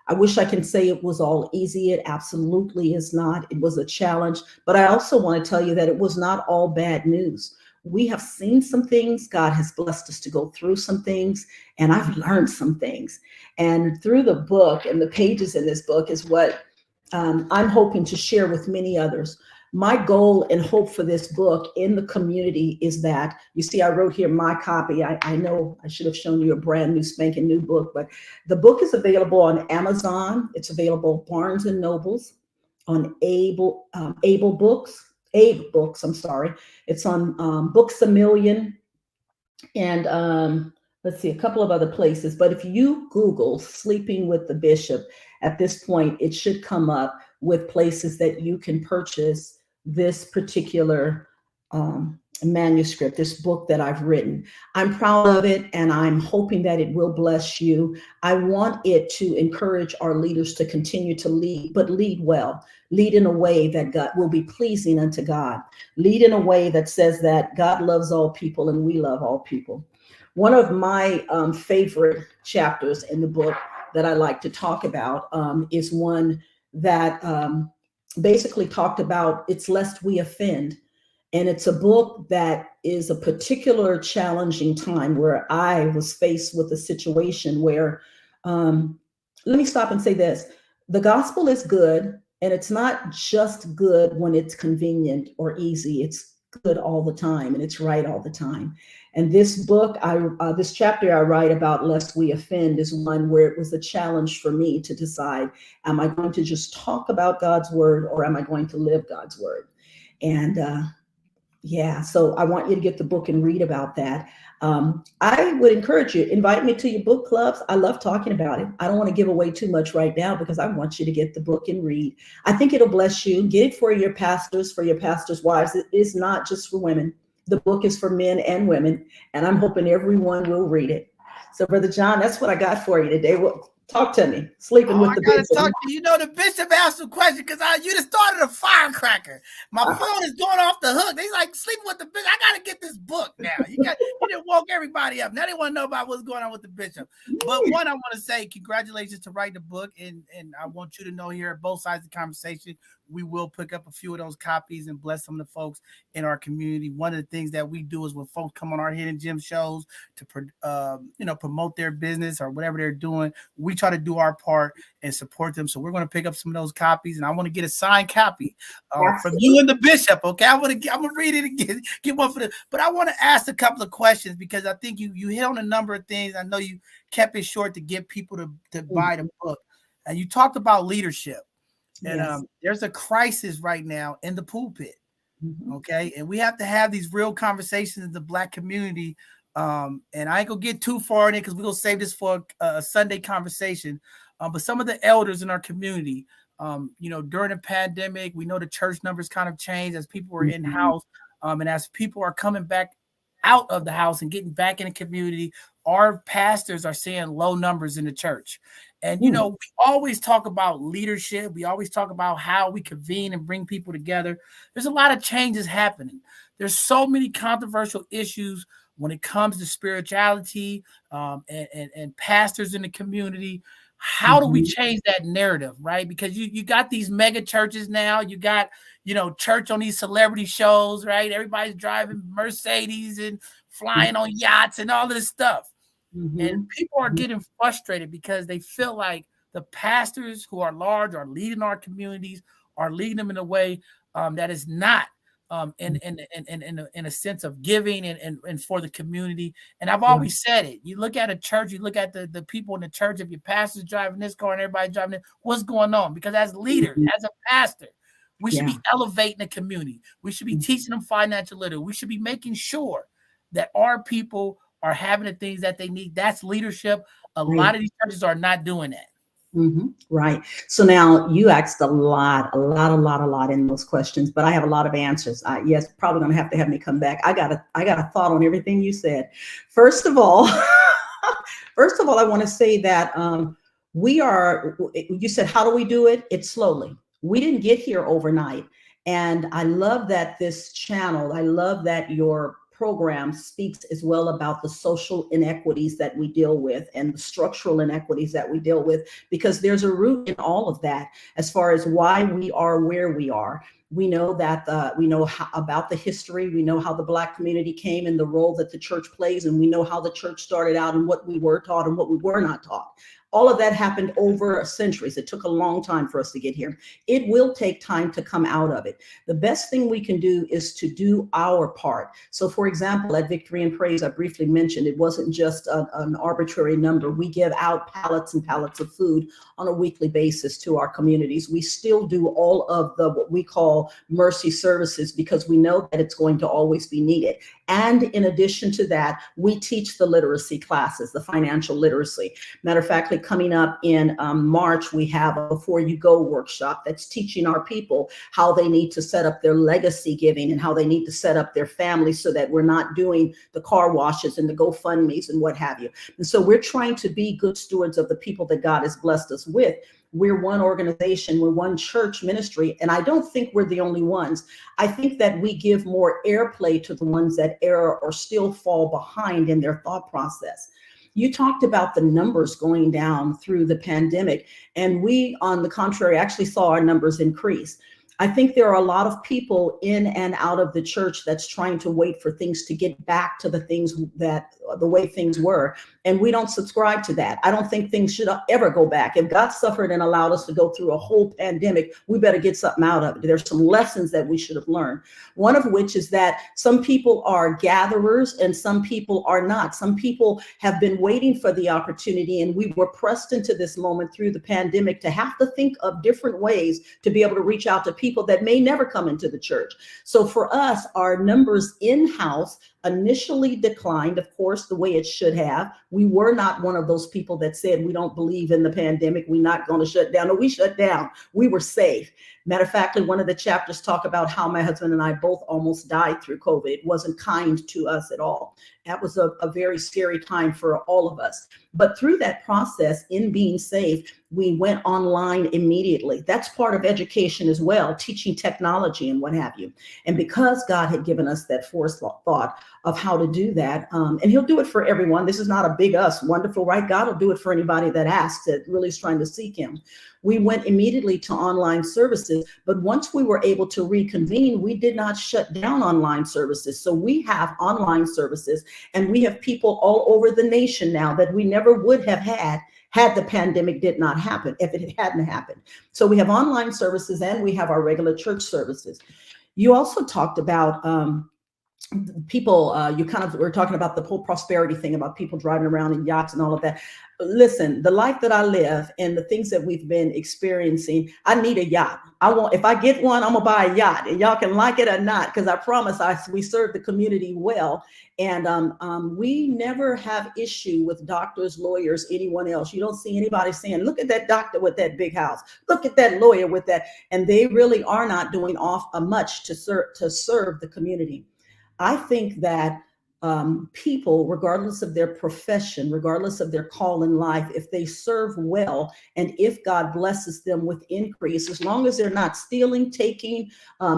I wish I can say it was all easy. It absolutely is not. It was a challenge. But I also want to tell you that it was not all bad news. We have seen some things. God has blessed us to go through some things, and I've learned some things. And through the book and the pages in this book is what I'm hoping to share with many others. My goal and hope for this book in the community is that, you see, I wrote here my copy. I know I should have shown you a brand new spanking new book, but the book is available on Amazon. It's available Barnes and Nobles, on Able Books. I'm sorry. It's on Books A Million, and let's see, a couple of other places. But if you Google Sleeping with the Bishop, at this point, it should come up with places that you can purchase this particular manuscript, this book that I've written. I'm proud of it, and I'm hoping that it will bless you. I want it to encourage our leaders to continue to lead, but lead well. Lead in a way that God will be pleasing unto God. Lead in a way that says that God loves all people and we love all people. One of my favorite chapters in the book that I like to talk about is one that basically talked about it's lest we offend. And it's a book that is a particular challenging time where I was faced with a situation where, let me stop and say this. The gospel is good, and it's not just good when it's convenient or easy. It's good all the time, and it's right all the time. And this book, this chapter I write about lest we offend is one where it was a challenge for me to decide, am I going to just talk about God's word, or am I going to live God's word? And yeah, so I want you to get the book and read about that. I would encourage you, invite me to your book clubs. I love talking about it. I don't want to give away too much right now because I want you to get the book and read. I think it'll bless you. Get it for your pastors' wives. It is not just for women. The book is for men and women, and I'm hoping everyone will read it. So, Brother John, that's what I got for you today. Well, talk to me. Sleeping with the bishop. I gotta talk to you. The bishop asked a question because you just started a firecracker. My phone is going off the hook. He's like, sleeping with the bishop. I gotta get this book now. You didn't woke everybody up. Now they want to know about what's going on with the bishop. But one, I want to say congratulations to write the book, and I want you to know here at both sides of the conversation, we will pick up a few of those copies and bless some of the folks in our community. One of the things that we do is when folks come on our Hidden Gem shows to promote their business or whatever they're doing, we try to do our part and support them. So we're going to pick up some of those copies, and I want to get a signed copy from you and the bishop. Okay, I'm gonna read it again, get one for the. But I want to ask a couple of questions because I think you hit on a number of things. I know you kept it short to get people to buy the book, and you talked about leadership. And there's a crisis right now in the pulpit. Okay, and we have to have these real conversations in the Black community. And I ain't gonna get too far in it because we're gonna save this for a Sunday conversation. But some of the elders in our community, during the pandemic, we know the church numbers kind of changed as people were in house, and as people are coming back out of the house and getting back in the community, our pastors are seeing low numbers in the church. And, we always talk about leadership. We always talk about how we convene and bring people together. There's a lot of changes happening. There's so many controversial issues when it comes to spirituality and pastors in the community. How do we change that narrative, right? Because you got these mega churches now. You got, church on these celebrity shows, right? Everybody's driving Mercedes and flying on yachts and all of this stuff. And people are getting frustrated because they feel like the pastors who are large are leading our communities, are leading them in a way that is not in a sense of giving and for the community. And I've always said it. You look at a church, you look at the people in the church. If your pastor's driving this car and everybody driving it, what's going on? Because as leaders, as a pastor, we should be elevating the community. We should be teaching them financial literacy. We should be making sure that our people are having the things that they need. That's leadership. A lot of these churches are not doing that. Right. So now you asked a lot in those questions, but I have a lot of answers. Yes, probably going to have me come back. I got a thought on everything you said. First of all, I want to say that you said, how do we do it? It's slowly. We didn't get here overnight. And I love that this channel, I love that your program speaks as well about the social inequities that we deal with and the structural inequities that we deal with, because there's a root in all of that as far as why we are where we are. We know that about the history. We know how the Black community came and the role that the church plays, and we know how the church started out and what we were taught and what we were not taught. All of that happened over centuries. It took a long time for us to get here. It will take time to come out of it. The best thing we can do is to do our part. So, for example, at Victory and Praise, I briefly mentioned it wasn't just an arbitrary number. We give out pallets and pallets of food on a weekly basis to our communities. We still do all of what we call mercy services because we know that it's going to always be needed. And in addition to that, we teach the literacy classes, the financial literacy. Matter of fact, coming up in March, we have a Before You Go workshop that's teaching our people how they need to set up their legacy giving and how they need to set up their families so that we're not doing the car washes and the GoFundMes and what have you. And so we're trying to be good stewards of the people that God has blessed us with. We're one organization, we're one church ministry, and I don't think we're the only ones. I think that we give more airplay to the ones that err or still fall behind in their thought process. You talked about the numbers going down through the pandemic, and we, on the contrary, actually saw our numbers increase. I think there are a lot of people in and out of the church that's trying to wait for things to get back to the way things were. And we don't subscribe to that. I don't think things should ever go back. If God suffered and allowed us to go through a whole pandemic, we better get something out of it. There's some lessons that we should have learned. One of which is that some people are gatherers and some people are not. Some people have been waiting for the opportunity, and we were pressed into this moment through the pandemic to have to think of different ways to be able to reach out to people that may never come into the church. So for us, our numbers in-house initially declined, of course, the way it should have. We were not one of those people that said, we don't believe in the pandemic, we're not going to shut down. No, we shut down. We were safe. Matter of fact, one of the chapters talk about how my husband and I both almost died through COVID. It wasn't kind to us at all. That was a very scary time for all of us. But through that process, in being safe, we went online immediately. That's part of education as well, teaching technology and what have you. And because God had given us that forethought, of how to do that. And he'll do it for everyone. This is not a big us, wonderful, right? God will do it for anybody that asks, that really is trying to seek him. We went immediately to online services, but once we were able to reconvene, we did not shut down online services. So we have online services, and we have people all over the nation now that we never would have had the pandemic did not happen, if it hadn't happened. So we have online services and we have our regular church services. You also talked about people, we're talking about the whole prosperity thing, about people driving around in yachts and all of that. Listen, the life that I live and the things that we've been experiencing, I need a yacht. If I get one, I'm gonna buy a yacht, and y'all can like it or not, because I promise we serve the community well. And we never have issue with doctors, lawyers, anyone else. You don't see anybody saying, look at that doctor with that big house, look at that lawyer with that. And they really are not doing much to serve the community. I think that people, regardless of their profession, regardless of their call in life, if they serve well, and if God blesses them with increase, as long as they're not stealing, taking,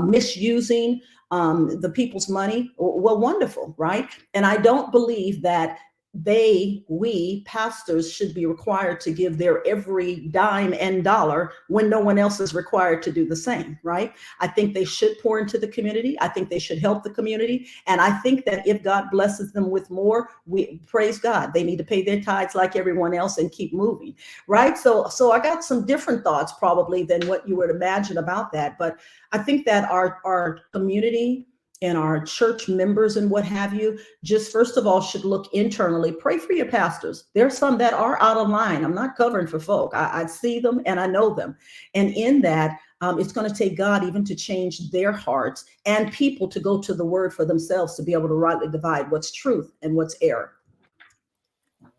misusing the people's money, well, wonderful, right? And I don't believe that we pastors should be required to give their every dime and dollar when no one else is required to do the same, right? I think they should pour into the community. I think they should help the community. And I think that if God blesses them with more, we praise God. They need to pay their tithes like everyone else and keep moving, right? So I got some different thoughts probably than what you would imagine about that. But I think that our community and our church members and what have you, just first of all, should look internally. Pray for your pastors. There's some that are out of line. I'm not covering for folk. I see them and I know them. And in that, it's going to take God even to change their hearts and people to go to the word for themselves to be able to rightly divide what's truth and what's error.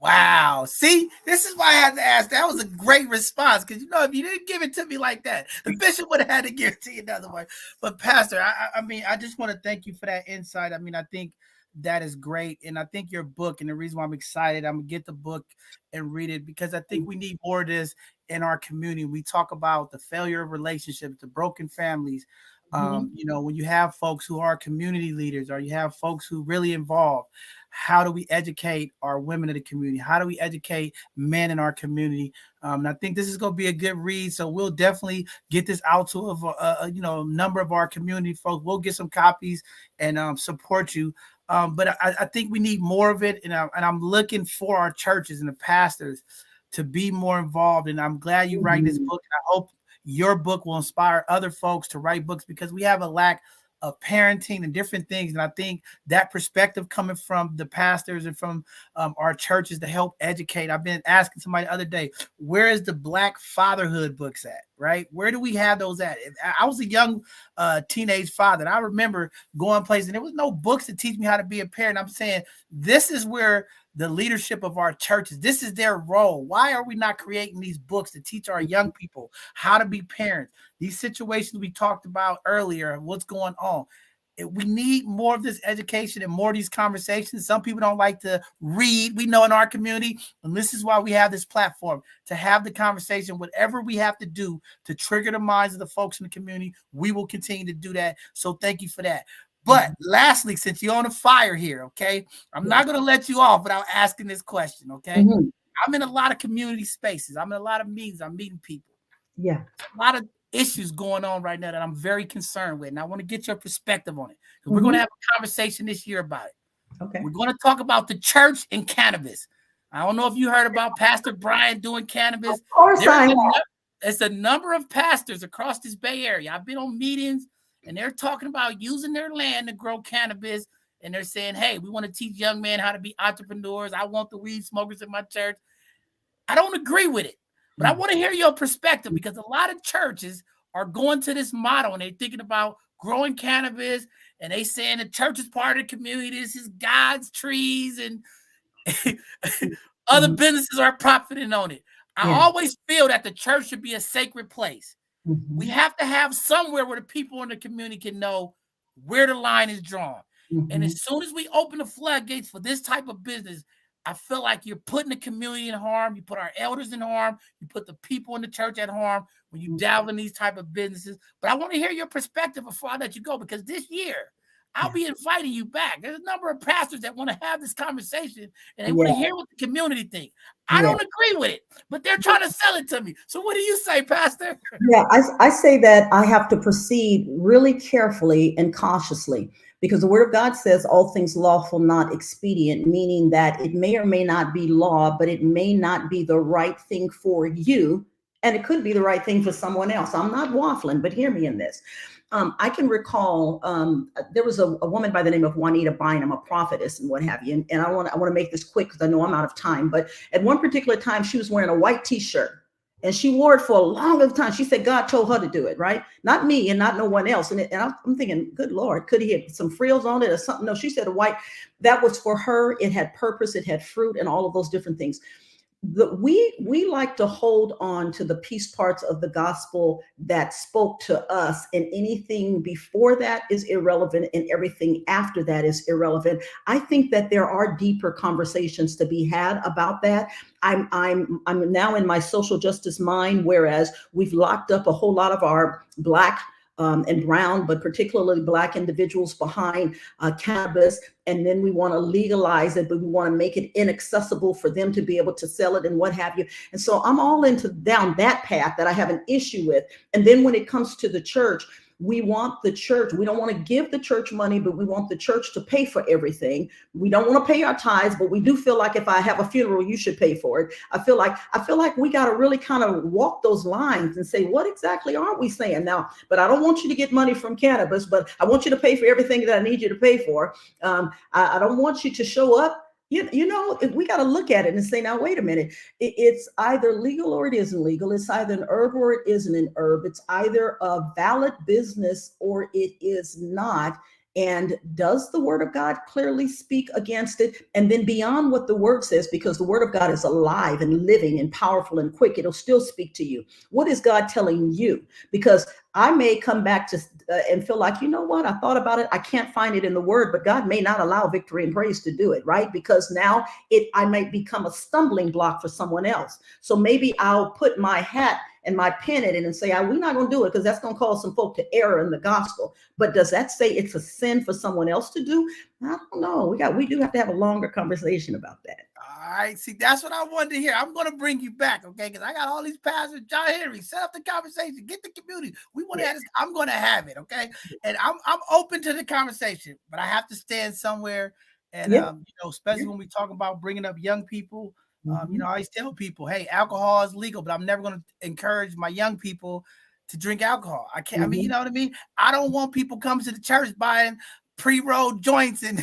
Wow. See, this is why I had to ask. That was a great response, because, if you didn't give it to me like that, the bishop would have had to give it to you another way. But Pastor, I just want to thank you for that insight. I think that is great. And I think your book, and the reason why I'm excited, I'm going to get the book and read it, because I think we need more of this in our community. We talk about the failure of relationships, the broken families. When you have folks who are community leaders, or you have folks who really involved, how do we educate our women in the community? How do we educate men in our community? And I think this is going to be a good read. So we'll definitely get this out to a number of our community folks. We'll get some copies and support you. But I think we need more of it. And I'm looking for our churches and the pastors to be more involved. And I'm glad you write this book. And I hope your book will inspire other folks to write books, because we have a lack of parenting and different things. And I think that perspective coming from the pastors and from our churches to help educate. I've been asking somebody the other day, where is the Black fatherhood books at, right? Where do we have those at? I was a young teenage father, and I remember going places and there was no books to teach me how to be a parent. I'm saying this is where the leadership of our churches, this is their role. Why are we not creating these books to teach our young people how to be parents? These situations we talked about earlier, what's going on. We need more of this education and more of these conversations. Some people don't like to read. We know in our community, and this is why we have this platform, to have the conversation. Whatever we have to do to trigger the minds of the folks in the community, we will continue to do that. So thank you for that. But lastly, since you're on a fire here, okay, I'm not going to let you off without asking this question, okay? I'm in a lot of community spaces. I'm in a lot of meetings. I'm meeting people. Yeah. A lot of issues going on right now that I'm very concerned with. And I want to get your perspective on it, because we're going to have a conversation this year about it. Okay. We're going to talk about the church and cannabis. I don't know if you heard about Pastor Brian doing cannabis. Of course I have. It's a number of pastors across this Bay Area. I've been on meetings, and they're talking about using their land to grow cannabis. And they're saying, hey, we want to teach young men how to be entrepreneurs. I want the weed smokers in my church. I don't agree with it, but I want to hear your perspective, because a lot of churches are going to this model and they're thinking about growing cannabis, and they saying the church is part of the community. This is God's trees, and other businesses are profiting on it. I always feel that the church should be a sacred place. We have to have somewhere where the people in the community can know where the line is drawn. And as soon as we open the floodgates for this type of business, I feel like you're putting the community in harm. You put our elders in harm. You put the people in the church at harm when you dabble in these type of businesses. But I want to hear your perspective before I let you go, because this year I'll be inviting you back. There's a number of pastors that want to have this conversation and they want to hear what the community thinks. I don't agree with it, but they're trying to sell it to me. So what do you say, Pastor? Yeah, I say that I have to proceed really carefully and cautiously, because the word of God says all things lawful, not expedient, meaning that it may or may not be law, but it may not be the right thing for you. And it could be the right thing for someone else. I'm not waffling, but hear me in this. I can recall there was a woman by the name of Juanita Bynum, a prophetess and what have you. And I want to make this quick because I know I'm out of time. But at one particular time, she was wearing a white T-shirt. And she wore it for a long time. She said God told her to do it, right? Not me and not no one else. And I'm thinking, good Lord, could he have some frills on it or something? No, she said a white. That was for her. It had purpose. It had fruit and all of those different things. We like to hold on to the piece parts of the gospel that spoke to us, and anything before that is irrelevant and everything after that is irrelevant. I think that there are deeper conversations to be had about that. I'm now in my social justice mind, whereas we've locked up a whole lot of our Black and brown, but particularly Black individuals behind cannabis. And then we want to legalize it, but we want to make it inaccessible for them to be able to sell it and what have you. And so I'm all down that path that I have an issue with. And then when it comes to the church, we want the church. We don't want to give the church money, but we want the church to pay for everything. We don't want to pay our tithes, but we do feel like if I have a funeral, you should pay for it. I feel like we got to really kind of walk those lines and say, what exactly are we saying now? But I don't want you to get money from cannabis, but I want you to pay for everything that I need you to pay for. I don't want you to show up. You know, we got to look at it and say, now, wait a minute. It's either legal or it isn't legal. It's either an herb or it isn't an herb. It's either a valid business or it is not. And does the word of God clearly speak against it? And then beyond what the word says, because the word of God is alive and living and powerful and quick, it'll still speak to you. What is God telling you? Because I may come back to and feel like, you know what, I thought about it. I can't find it in the word, but God may not allow Victory and Praise to do it, right? Because now I might become a stumbling block for someone else. So maybe I'll put my hat and my pen in it and say, we're not going to do it because that's going to cause some folk to error in the gospel. But does that say it's a sin for someone else to do? I don't know. We do have to have a longer conversation about that. All right. See, that's what I wanted to hear. I'm going to bring you back, okay? Because I got all these pastors. John Henry, set up the conversation. Get the community. We want to have this. I'm going to have it, okay? And I'm open to the conversation, but I have to stand somewhere. And, especially when we talk about bringing up young people, I always tell people, hey, alcohol is legal, but I'm never going to encourage my young people to drink alcohol. I can't. I mean, you know what I mean? I don't want people coming to the church buying pre-rolled joints, and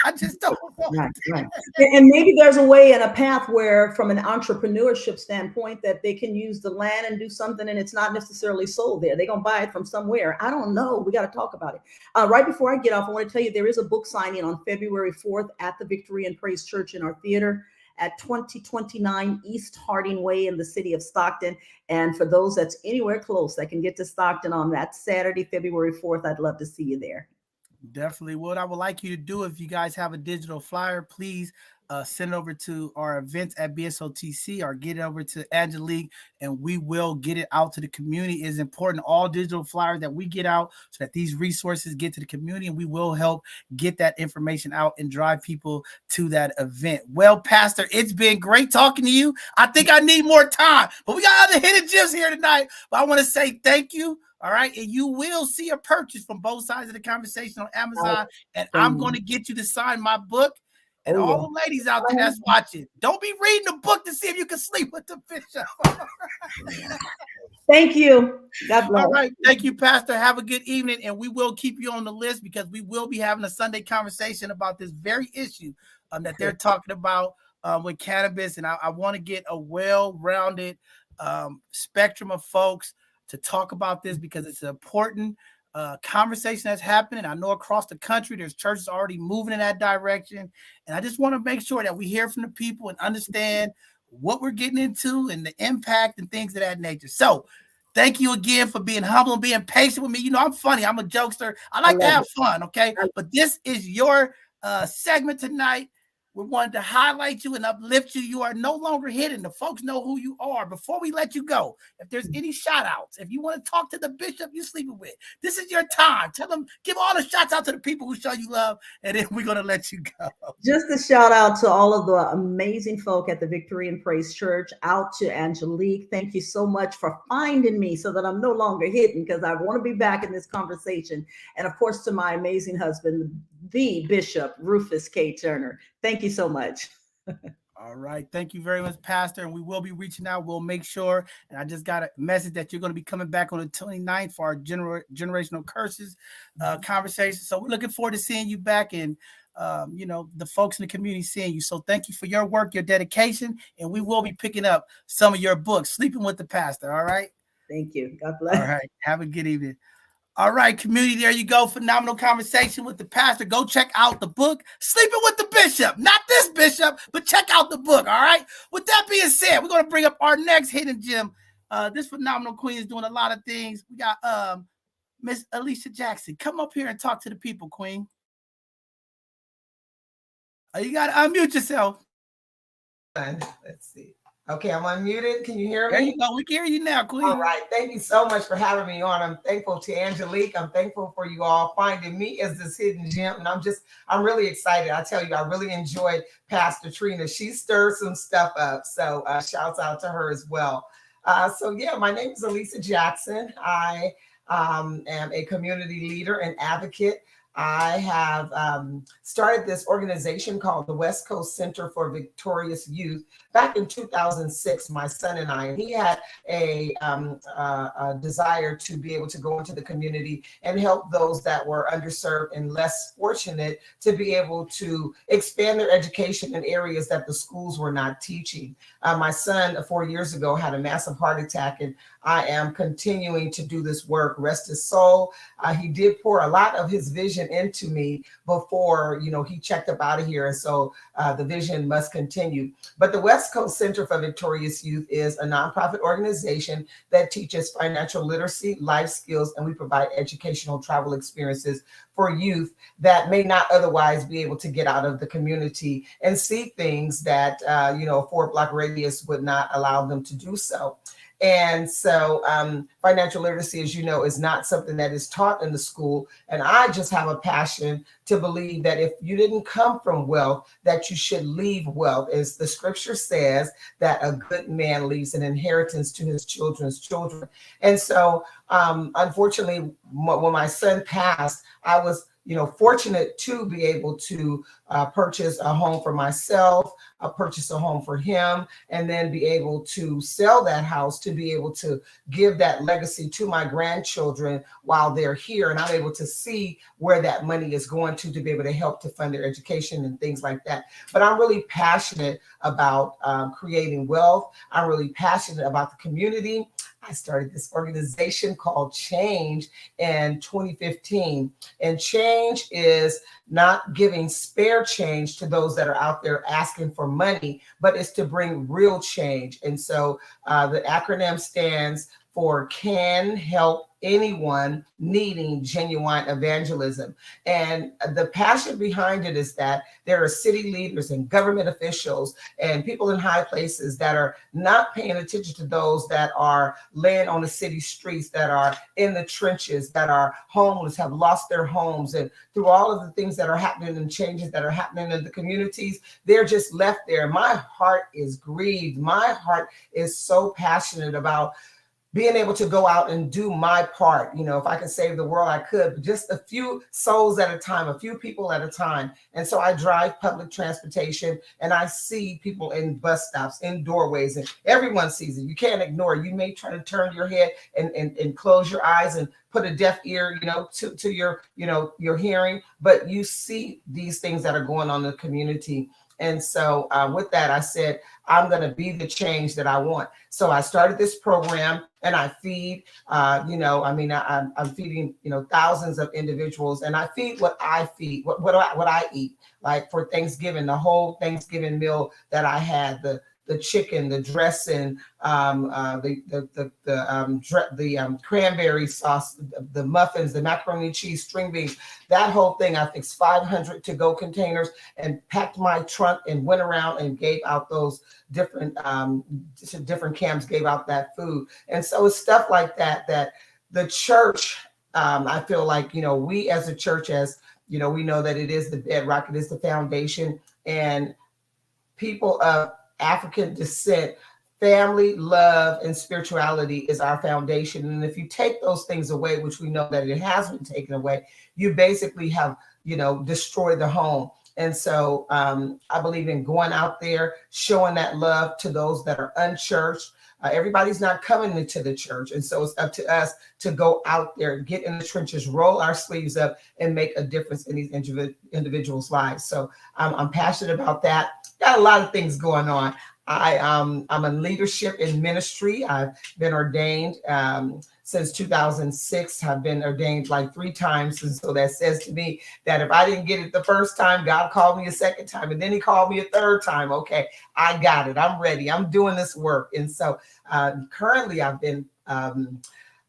I just don't want right. And maybe there's a way and a path where, from an entrepreneurship standpoint, that they can use the land and do something, and it's not necessarily sold there. They're going to buy it from somewhere. I don't know. We got to talk about it. Right before I get off, I want to tell you there is a book signing on February 4th at the Victory and Praise Church in our theater at 2029 East Harding Way in the city of Stockton. And for those that's anywhere close that can get to Stockton on that Saturday, February 4th, I'd love to see you there. Definitely would. I would like you to do, if you guys have a digital flyer, please send it over to our events at BSOTC or get it over to Angelique, and we will get it out to the community. It is important, all digital flyers that we get out, so that these resources get to the community, and we will help get that information out and drive people to that event. Well, Pastor, it's been great talking to you. I think I need more time, but we got other hidden gems here tonight. But I want to say thank you. All right. And you will see a purchase from Both Sides of the Conversation on Amazon. And I'm going to get you to sign my book. And all the ladies out there that's watching, don't be reading the book to see if you can sleep with the bishop. Thank you. God bless. All right. Thank you, Pastor. Have a good evening. And we will keep you on the list, because we will be having a Sunday conversation about this very issue that they're talking about with cannabis. And I want to get a well-rounded spectrum of folks to talk about this, because it's an important conversation that's happening. I know across the country, there's churches already moving in that direction. And I just want to make sure that we hear from the people and understand what we're getting into and the impact and things of that nature. So thank you again for being humble and being patient with me. You know, I'm funny. I'm a jokester. I like to have fun. Okay. But this is your segment tonight. We wanted to highlight you and uplift you. You are no longer hidden. The folks know who you are. Before we let you go, if there's any shout outs, if you want to talk to the bishop you're sleeping with, this is your time. Tell them, give all the shots out to the people who show you love, and then we're going to let you go. Just a shout out to all of the amazing folk at the Victory and Praise Church, out to Angelique. Thank you so much for finding me so that I'm no longer hidden, because I want to be back in this conversation. And of course, to my amazing husband, the Bishop Rufus K. Turner. Thank you so much. All right. Thank you very much, Pastor. And we will be reaching out. We'll make sure. And I just got a message that you're going to be coming back on the 29th for our generational curses conversation. So we're looking forward to seeing you back, and the folks in the community seeing you. So thank you for your work, your dedication. And we will be picking up some of your books, Sleeping with the Pastor. All right. Thank you. God bless. All right. Have a good evening. All right, community, there you go. Phenomenal conversation with the pastor. Go check out the book, Sleeping with the Bishop. Not this bishop, but check out the book, all right? With that being said, we're going to bring up our next hidden gem. This phenomenal queen is doing a lot of things. We got Miss Alicia Jackson. Come up here and talk to the people, queen. You got to unmute yourself. Let's see. Okay, I'm unmuted. Can you hear me? There you go. We can hear you now, queen. All right. Thank you so much for having me on. I'm thankful to Angelique. I'm thankful for you all finding me as this hidden gem. And I'm really excited. I tell you, I really enjoyed Pastor Trina. She stirred some stuff up. So shouts out to her as well. My name is Alicia Jackson. I am a community leader and advocate. I have started this organization called the West Coast Center for Victorious Youth back in 2006, my son and I. And he had a desire to be able to go into the community and help those that were underserved and less fortunate to be able to expand their education in areas that the schools were not teaching. My son 4 years ago had a massive heart attack, and I am continuing to do this work. Rest his soul. He did pour a lot of his vision into me before, he checked up out of here. And so the vision must continue. But the West Coast Center for Victorious Youth is a nonprofit organization that teaches financial literacy, life skills, and we provide educational travel experiences for youth that may not otherwise be able to get out of the community and see things that, a 4-block radius would not allow them to do so. And so financial literacy, as you know, is not something that is taught in the school. And I just have a passion to believe that if you didn't come from wealth, that you should leave wealth. As the scripture says, that a good man leaves an inheritance to his children's children. And so, unfortunately, when my son passed, I was fortunate to be able to purchase a home for myself, purchase a home for him, and then be able to sell that house to be able to give that legacy to my grandchildren while they're here. And I'm able to see where that money is going to be able to help to fund their education and things like that. But I'm really passionate about creating wealth. I'm really passionate about the community. I started this organization called Change in 2015. And Change is not giving spare change to those that are out there asking for money, but it's to bring real change. And so the acronym stands for Can Help Anyone Needing Genuine Evangelism. And the passion behind it is that there are city leaders and government officials and people in high places that are not paying attention to those that are laying on the city streets, that are in the trenches, that are homeless, have lost their homes. And through all of the things that are happening and changes that are happening in the communities, they're just left there. My heart is grieved. My heart is so passionate about being able to go out and do my part. If I could save the world, I could, but just a few souls at a time, a few people at a time. And so I drive public transportation and I see people in bus stops, in doorways, and everyone sees it. You can't ignore it. You may try to turn your head and close your eyes and put a deaf ear, to your hearing, but you see these things that are going on in the community. And so with that, I said, I'm going to be the change that I want. So I started this program and I feed, I'm feeding, thousands of individuals, and I feed what I feed, what I eat. Like for Thanksgiving, the whole Thanksgiving meal that I had, the the chicken, the dressing, the cranberry sauce, the muffins, the macaroni and cheese, string beans, that whole thing. I fixed 500 to-go containers and packed my trunk and went around and gave out those different camps, gave out that food. And so it's stuff like that that the church, I feel like, we as a church, we know that it is the bedrock, it is the foundation, and people of African descent, family, love, and spirituality is our foundation. And if you take those things away, which we know that it has been taken away, you basically have, destroyed the home. And so I believe in going out there, showing that love to those that are unchurched. Everybody's not coming into the church. And so it's up to us to go out there, get in the trenches, roll our sleeves up, and make a difference in these individuals' lives. So I'm passionate about that. Got a lot of things going on. I'm in leadership in ministry. I've been ordained since 2006. I've been ordained like 3 times. And so that says to me that if I didn't get it the first time, God called me a second time, and then he called me a third time. Okay, I got it. I'm ready. I'm doing this work. And so currently I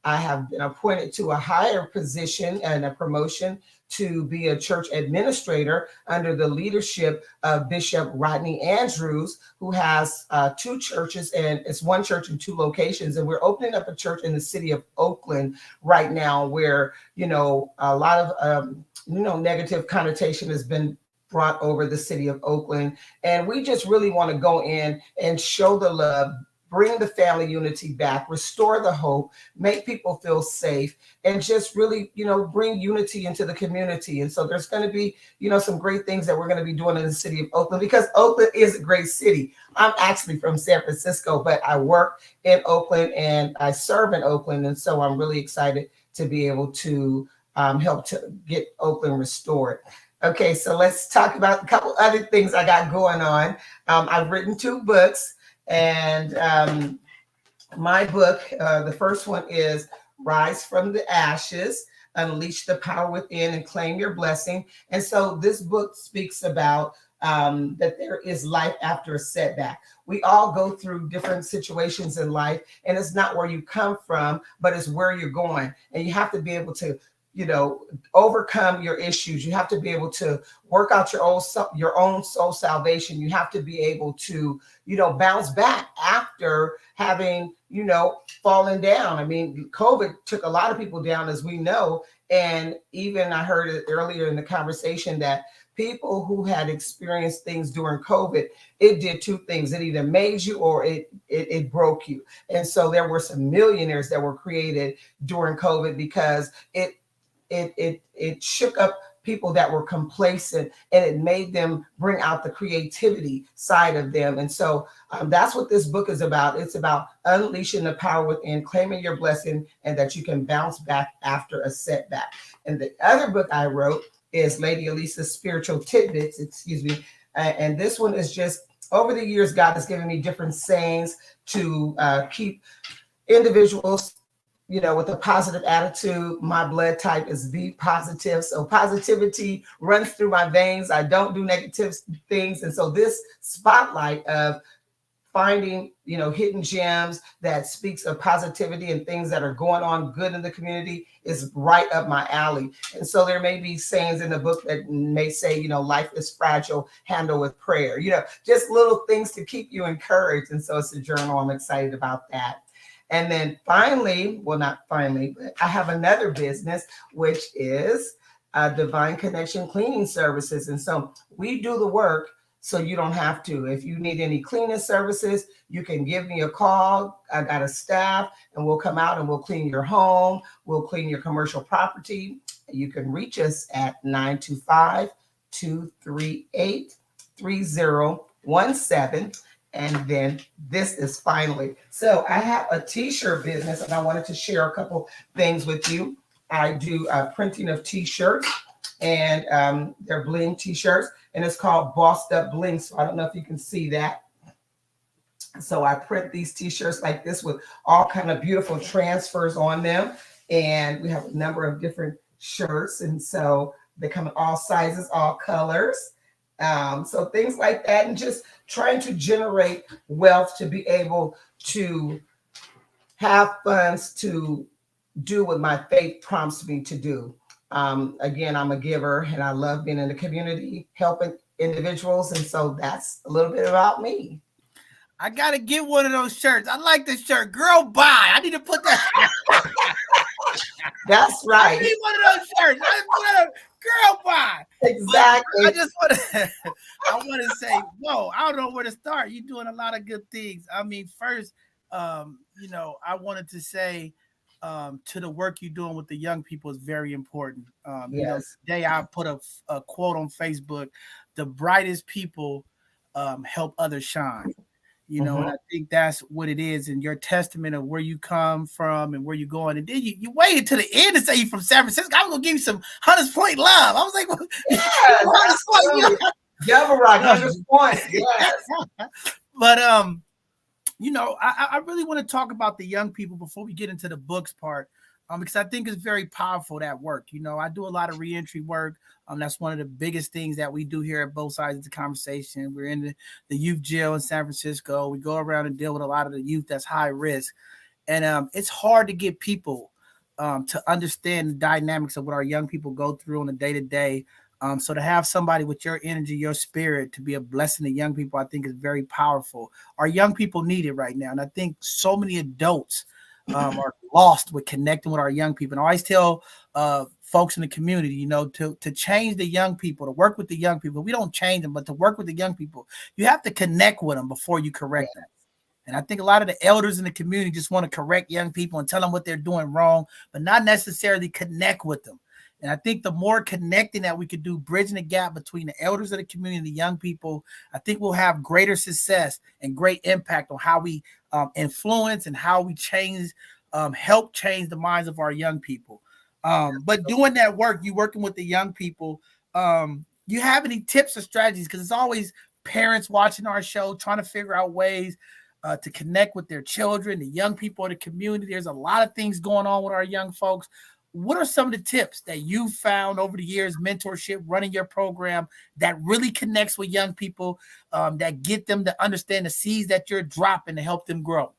have been appointed to a higher position and a promotion to be a church administrator under the leadership of Bishop Rodney Andrews, who has 2 churches, and it's 1 church in 2 locations. And we're opening up a church in the city of Oakland right now, where, a lot of, negative connotation has been brought over the city of Oakland. And we just really want to go in and show the love, bring the family unity back, restore the hope, make people feel safe, and just really, bring unity into the community. And so there's going to be, some great things that we're going to be doing in the city of Oakland, because Oakland is a great city. I'm actually from San Francisco, but I work in Oakland and I serve in Oakland. And so I'm really excited to be able to help to get Oakland restored. Okay, so let's talk about a couple other things I got going on. I've written 2 books. And my book, the first one is Rise from the Ashes, Unleash the Power Within and Claim Your Blessing. And so this book speaks about that there is life after a setback. We all go through different situations in life, and it's not where you come from, but it's where you're going. And you have to be able to overcome your issues. You have to be able to work out your own soul salvation. You have to be able to, bounce back after having, fallen down. I mean, COVID took a lot of people down, as we know. And even I heard it earlier in the conversation that people who had experienced things during COVID, it did 2 things. It either made you or it broke you. And so there were some millionaires that were created during COVID because it shook up people that were complacent, and it made them bring out the creativity side of them. And so that's what this book is about. It's about unleashing the power within, claiming your blessing, and that you can bounce back after a setback. And the other book I wrote is Lady Elisa's Spiritual Tidbits, and this one is just, over the years, God has given me different sayings to keep individuals with a positive attitude. My blood type is B positive. So positivity runs through my veins. I don't do negative things. And so this spotlight of finding, hidden gems that speaks of positivity and things that are going on good in the community is right up my alley. And so there may be sayings in the book that may say, life is fragile, handle with prayer, just little things to keep you encouraged. And so it's a journal. I'm excited about that. And then finally, well, not finally, but I have another business, which is Divine Connection Cleaning Services. And so we do the work so you don't have to. If you need any cleaning services, you can give me a call. I got a staff, and we'll come out and we'll clean your home. We'll clean your commercial property. You can reach us at 925-238-3017. And then this is finally. So I have a t-shirt business, and I wanted to share a couple things with you. I do printing of t-shirts, and they're bling t-shirts, and it's called Bossed Up Bling. So I don't know if you can see that. So I print these t-shirts like this with all kind of beautiful transfers on them. And we have a number of different shirts. And so they come in all sizes, all colors. So things like that, and just trying to generate wealth to be able to have funds to do what my faith prompts me to do. Again, I'm a giver and I love being in the community, helping individuals. And so that's a little bit about me. I gotta get one of those shirts. I like this shirt. Girl, buy. I need to put that. That's right. I need one of those shirts. Girl, buy. Exactly. I just want to. I want to say, whoa. I don't know where to start. You're doing a lot of good things. I mean, first, I wanted to say, to the work you're doing with the young people is very important. Yes. Today I put a quote on Facebook: "The brightest people help others shine." And I think that's what it is. And your testament of where you come from and where you're going. And then you waited to the end to say you're from San Francisco. I was gonna give you some Hunters Point love. I was like, well, yes, Hunters Point. Yeah, right. Hunters Point. Yes. But I really want to talk about the young people before we get into the books part. Because I think it's very powerful, that work. I do a lot of reentry work. That's one of the biggest things that we do here at both sides of the conversation. We're in the youth jail in San Francisco. We go around and deal with a lot of the youth that's high risk. And it's hard to get people to understand the dynamics of what our young people go through on a day-to-day. So to have somebody with your energy, your spirit, to be a blessing to young people, I think is very powerful. Our young people need it right now. And I think so many adults are lost with connecting with our young people. And I always tell folks in the community, to change the young people, to work with the young people. We don't change them, but to work with the young people, you have to connect with them before you correct them. And I think a lot of the elders in the community just want to correct young people and tell them what they're doing wrong, but not necessarily connect with them. And I think the more connecting that we could do, bridging the gap between the elders of the community and the young people, I think we'll have greater success and great impact on how we influence and how we help change the minds of our young people. But doing that work, you working with the young people, you have any tips or strategies? Because it's always parents watching our show, trying to figure out ways to connect with their children, the young people in the community. There's a lot of things going on with our young folks. What are some of the tips that you found over the years, mentorship, running your program, that really connects with young people, that get them to understand the seeds that you're dropping to help them grow?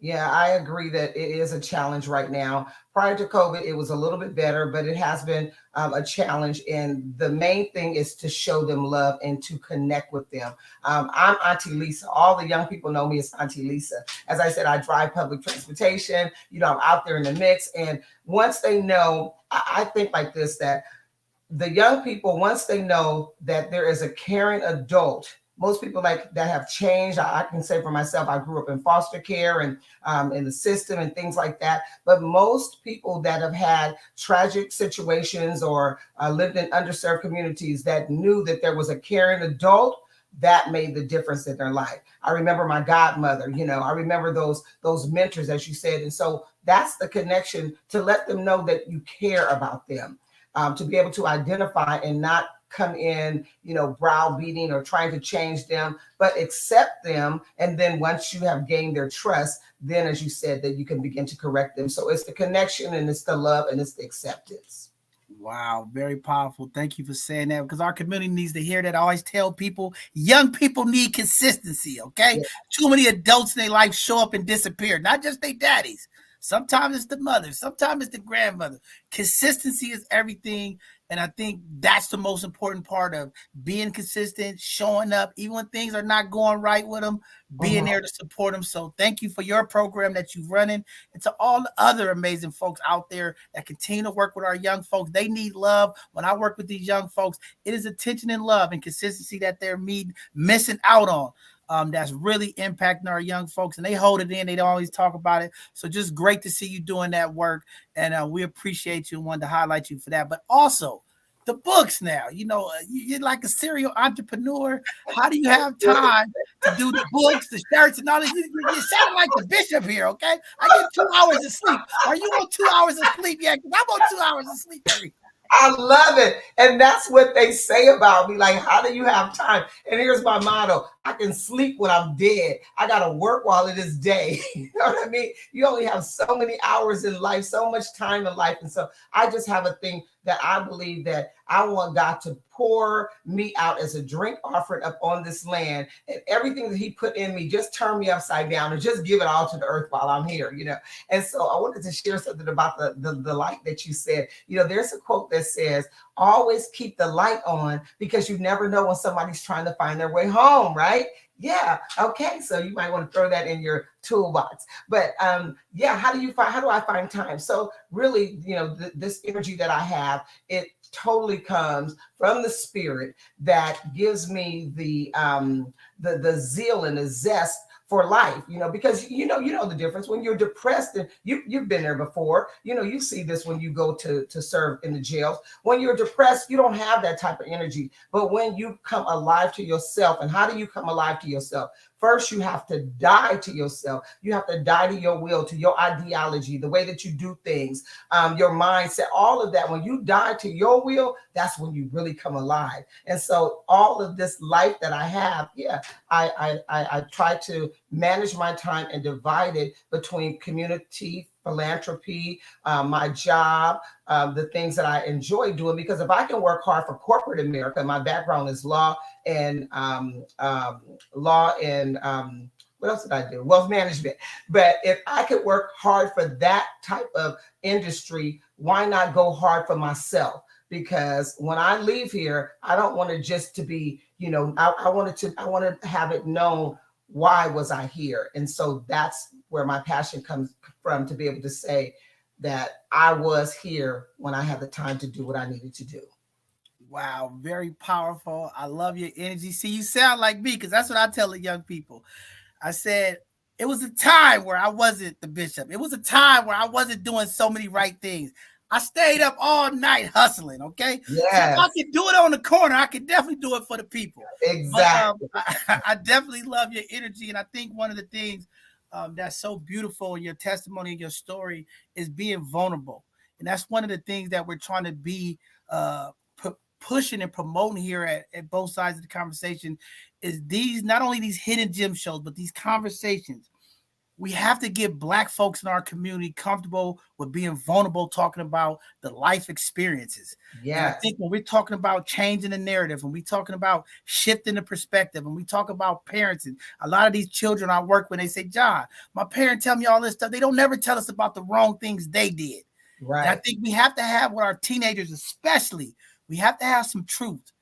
Yeah, I agree that it is a challenge right now. Prior to COVID, it was a little bit better, but it has been a challenge. And the main thing is to show them love and to connect with them. I'm Auntie Lisa. All the young people know me as Auntie Lisa. As I said, I drive public transportation. I'm out there in the mix. And once they know, I think like this, that the young people, once they know that there is a caring adult, most people like that have changed. I can say for myself, I grew up in foster care and in the system and things like that. But most people that have had tragic situations or lived in underserved communities that knew that there was a caring adult, that made the difference in their life. I remember my godmother, I remember those mentors, as you said. And so that's the connection, to let them know that you care about them, to be able to identify and not come in, browbeating or trying to change them, but accept them. And then once you have gained their trust, then, as you said, that you can begin to correct them. So it's the connection and it's the love and it's the acceptance. Wow, very powerful. Thank you for saying that, because our community needs to hear that. I always tell people, young people need consistency, okay? Yeah. Too many adults in their life show up and disappear, not just their daddies. Sometimes it's the mother, sometimes it's the grandmother. Consistency is everything. And I think that's the most important part of being consistent, showing up, even when things are not going right with them, being there to support them. So thank you for your program that you're running. And to all the other amazing folks out there that continue to work with our young folks. They need love. When I work with these young folks, it is attention and love and consistency that they're missing out on. That's really impacting our young folks, and they hold it in. They don't always talk about it. So just great to see you doing that work. And we appreciate you and wanted to highlight you for that. But also the books now, you're like a serial entrepreneur. How do you have time to do the books, the shirts, and all this? You sound like the bishop here, okay? I get 2 hours of sleep. Are you on 2 hours of sleep yet? Because I'm on 2 hours of sleep every day. I love it. And that's what they say about me. Like, how do you have time? And here's my motto: I can sleep when I'm dead. I got to work while it is day. You know what I mean? You only have so many hours in life, so much time in life. And so I just have a thing that I believe that I want God to pour me out as a drink offering up on this land, and everything that he put in me, just turn me upside down and just give it all to the earth while I'm here, you know. And so I wanted to share something about the light that you said. You know, there's a quote that says, always keep the light on, because you never know when somebody's trying to find their way home, right? Yeah. Okay. So you might want to throw that in your toolbox. But yeah, how do I find time? So really, you know, this energy that I have, it totally comes from the Spirit that gives me the zeal and the zest for life, you know, because you know the difference when you're depressed, and you've been there before, you know, you see this when you go to serve in the jails. When you're depressed, you don't have that type of energy. But when you come alive to yourself, and how do you come alive to yourself? First, you have to die to yourself. You have to die to your will, to your ideology, the way that you do things, your mindset, all of that. When you die to your will, that's when you really come alive. And so all of this life that I have, yeah, I try to manage my time and divide it between community, philanthropy, my job, the things that I enjoy doing. Because if I can work hard for corporate America, my background is law and what else did I do? Wealth management. But if I could work hard for that type of industry, why not go hard for myself? Because when I leave here, I don't want it just to be, you know, I want to have it known, why was I here? And so that's where my passion comes from, to be able to say that I was here when I had the time to do what I needed to do. Wow, very powerful. I love your energy. See, you sound like me, because that's what I tell the young people. I said, it was a time where I wasn't the bishop. It was a time where I wasn't doing so many right things. I stayed up all night hustling, okay? Yes. So if I could do it on the corner, I could definitely do it for the people. Exactly. But, I definitely love your energy. And I think one of the things that's so beautiful in your testimony and your story is being vulnerable. And that's one of the things that we're trying to be pushing and promoting here at both sides of the conversation, is these, not only these hidden gem shows, but these conversations. We have to get Black folks in our community comfortable with being vulnerable, talking about the life experiences. Yeah, I think when we're talking about changing the narrative, and we're talking about shifting the perspective, and we talk about parenting, a lot of these children I work with, they say, John, my parents tell me all this stuff. They don't never tell us about the wrong things they did. Right. And I think we have to have, with our teenagers especially, we have to have some truth.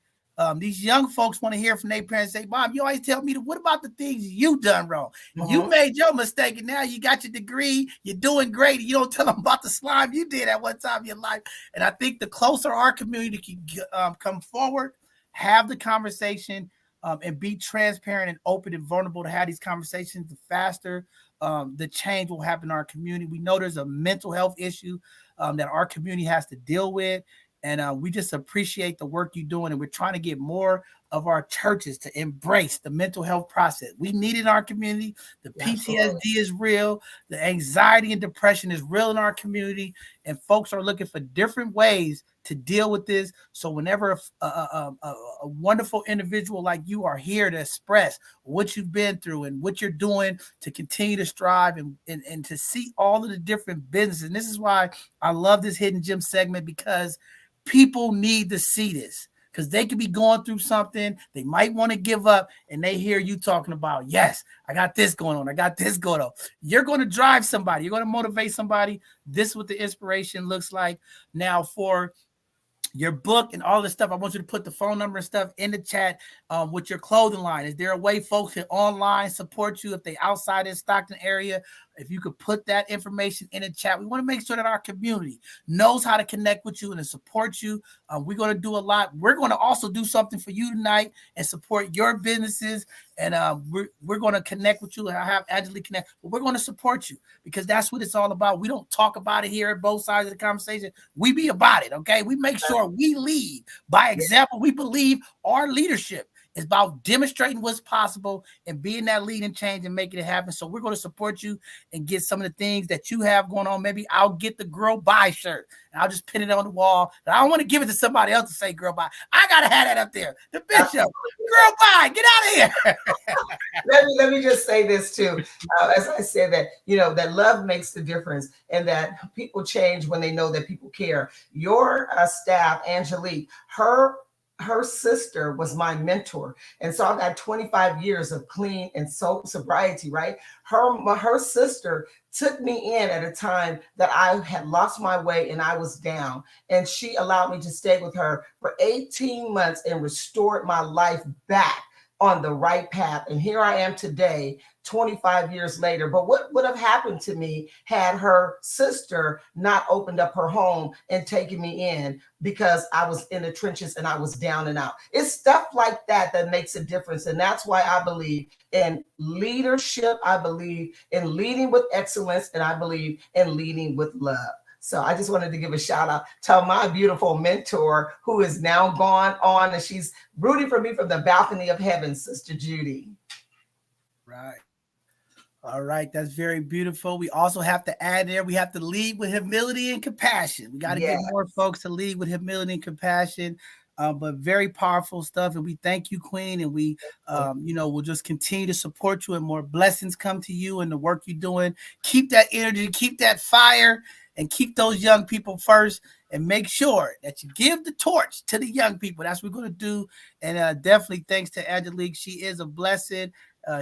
These young folks want to hear from their parents, say, Mom, you always tell me, what about the things you done wrong? Mm-hmm. You made your mistake, and now you got your degree, you're doing great, and you don't tell them about the slime you did at one time in your life. And I think the closer our community can come forward, have the conversation, and be transparent and open and vulnerable to have these conversations, the faster the change will happen in our community. We know there's a mental health issue that our community has to deal with. And we just appreciate the work you're doing. And we're trying to get more of our churches to embrace the mental health process. We need it in our community. The PTSD is real. The anxiety and depression is real in our community. And folks are looking for different ways to deal with this. So whenever a wonderful individual like you are here to express what you've been through and what you're doing to continue to strive and to see all of the different businesses. And this is why I love this Hidden Gem segment, because people need to see this, because they could be going through something. They might want to give up, and they hear you talking about, yes, I got this going on. I got this going on. You're going to drive somebody. You're going to motivate somebody. This is what the inspiration looks like. Now, for your book and all this stuff, I want you to put the phone number and stuff in the chat with your clothing line. Is there a way folks can online support you if they outside in Stockton area? If you could put that information in the chat. We want to make sure that our community knows how to connect with you and to support you. We're going to do a lot. We're going to also do something for you tonight and support your businesses. And we're going to connect with you. And I have Angelique connect, but we're going to support you, because that's what it's all about. We don't talk about it here at both sides of the conversation. We be about it, okay? We make sure we lead by example. We believe our leadership It's about demonstrating what's possible and being that lead and change and making it happen. So we're going to support you and get some of the things that you have going on. Maybe I'll get the Girl Bye shirt and I'll just pin it on the wall. And I don't want to give it to somebody else to say Girl Bye. I got to have that up there. The Bishop, Girl Bye, get out of here. let me just say this too. As I said that, that love makes the difference and that people change when they know that people care. Your staff, Angelique, her sister was my mentor. And so I've got 25 years of clean and sobriety, right? Her sister took me in at a time that I had lost my way and I was down. And she allowed me to stay with her for 18 months and restored my life back on the right path. And here I am today, 25 years later. But what would have happened to me had her sister not opened up her home and taken me in, because I was in the trenches and I was down and out? It's stuff like that that makes a difference. And that's why I believe in leadership. I believe in leading with excellence, and I believe in leading with love. So I just wanted to give a shout out to my beautiful mentor who is now gone on, and she's rooting for me from the balcony of heaven, Sister Judy. Right. All right. That's very beautiful. We also have to add there, we have to lead with humility and compassion. We got to get more folks to lead with humility and compassion. But very powerful stuff. And we thank you, Queen. And we, we'll just continue to support you, and more blessings come to you and the work you're doing. Keep that energy, keep that fire, and keep those young people first, and make sure that you give the torch to the young people. That's what we're going to do. And definitely thanks to Angelique. She is a blessing.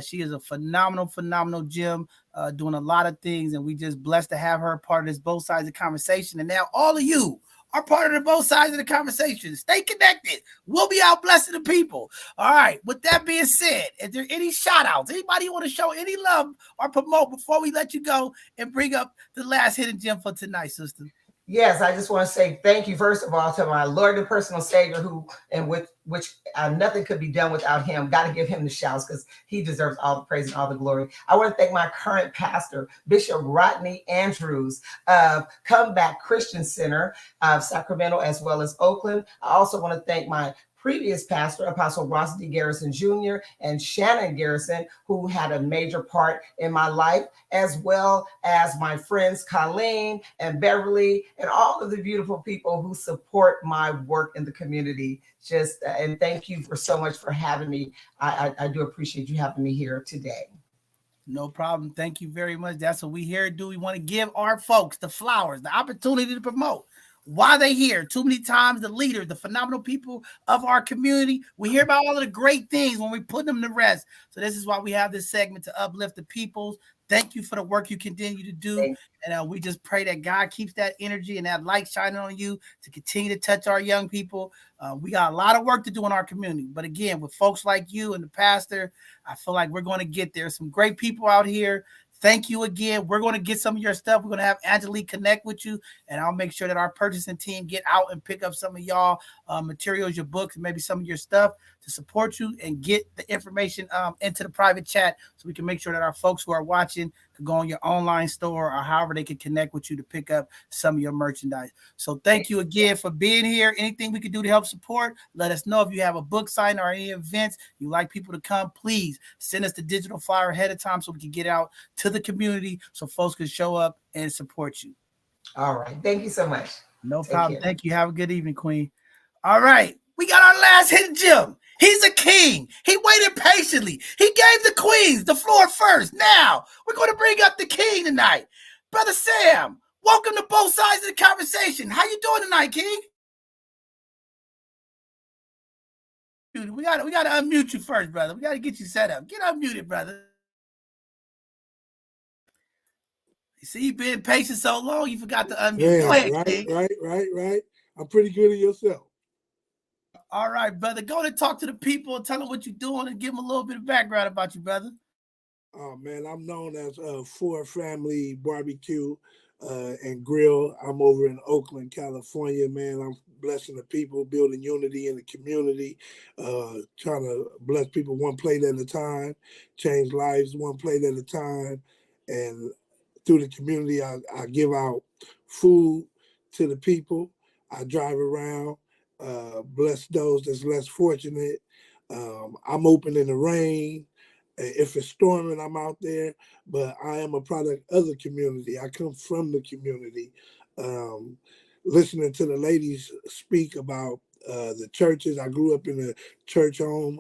She is a phenomenal gym, doing a lot of things. And we just blessed to have her part of this Both Sides of the Conversation. And now all of you are part of the Both Sides of the Conversation. Stay connected. We'll be out blessing the people. All right. With that being said, is there any shout outs? Anybody want to show any love or promote before we let you go and bring up the last hidden gem for tonight, sister? Yes, I just want to say thank you, first of all, to my Lord and personal Savior, who and with which nothing could be done without him. Got to give him the shouts because he deserves all the praise and all the glory. I want to thank my current pastor, Bishop Rodney Andrews of Comeback Christian Center of Sacramento, as well as Oakland. I also want to thank my previous pastor, Apostle Ross D. Garrison Jr. and Shannon Garrison, who had a major part in my life, as well as my friends Colleen and Beverly and all of the beautiful people who support my work in the community. And thank you so much for having me. I do appreciate you having me here today. No problem. Thank you very much. That's what we here do. We want to give our folks the flowers, the opportunity to promote. Why they here? Too many times the leaders, the phenomenal people of our community, we hear about all of the great things when we put them to rest. So this is why we have this segment, to uplift the peoples. Thank you for the work you continue to do. And we just pray that God keeps that energy and that light shining on you to continue to touch our young people. We got a lot of work to do in our community. But again, with folks like you and the pastor, I feel like we're going to get there. Some great people out here. Thank you again. We're going to get some of your stuff. We're going to have Angelique connect with you, and I'll make sure that our purchasing team get out and pick up some of y'all materials, your books, and maybe some of your stuff to support you and get the information into the private chat, so we can make sure that our folks who are watching can go on your online store or however they can connect with you to pick up some of your merchandise. So thank you again for being here. Anything we can do to help support, let us know. If you have a book sign or any events you like people to come, please send us the digital flyer ahead of time so we can get out to the community so folks can show up and support you. All right. Thank you so much. No problem. Thank you. Have a good evening, Queen. All right. We got our last hidden gem. He's a king. He waited patiently. He gave the queens the floor first. Now we're going to bring up the king tonight. Brother Sam, welcome to Both Sides of the Conversation. How you doing tonight, King? Dude, we got to unmute you first, brother. We got to get you set up. Get unmuted, brother. You see, you've been patient so long, you forgot to unmute. Yeah, go ahead, King. Right. I'm pretty good at yourself. All right, brother. Go and talk to the people and tell them what you're doing and give them a little bit of background about you, brother. Oh, man, I'm known as Ford Family Barbecue and Grill. I'm over in Oakland, California, man. I'm blessing the people, building unity in the community, trying to bless people one plate at a time, change lives one plate at a time. And through the community, I give out food to the people. I drive around, bless those that's less fortunate. I'm open in the rain. If it's storming, I'm out there, but I am a product of the community. I come from the community. Listening to the ladies speak about the churches, I grew up in a church home,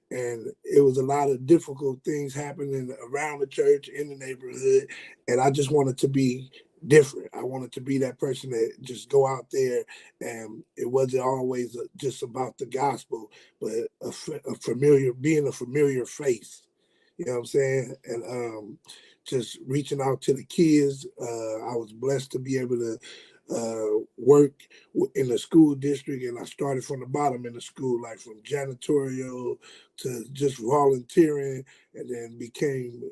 and it was a lot of difficult things happening around the church, in the neighborhood, and I just wanted to be different. I wanted to be that person that just go out there, and it wasn't always just about the gospel, but a familiar, being a familiar face. You know what I'm saying? And just reaching out to the kids. I was blessed to be able to work in the school district, and I started from the bottom in the school, like from janitorial to just volunteering, and then became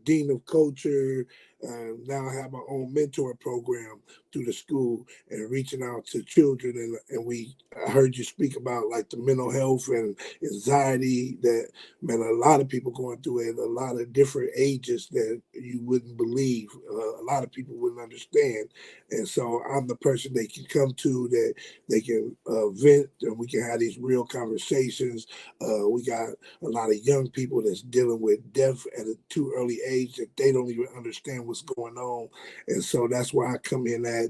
dean of culture. Now I have my own mentor program through the school and reaching out to children. And I heard you speak about like the mental health and anxiety that, man, a lot of people going through it, a lot of different ages that you wouldn't believe. A lot of people wouldn't understand. And so I'm the person they can come to, that they can vent, and we can have these real conversations. We got a lot of young people that's dealing with death at a too early age that they don't even understand what's going on. And so that's why I come in at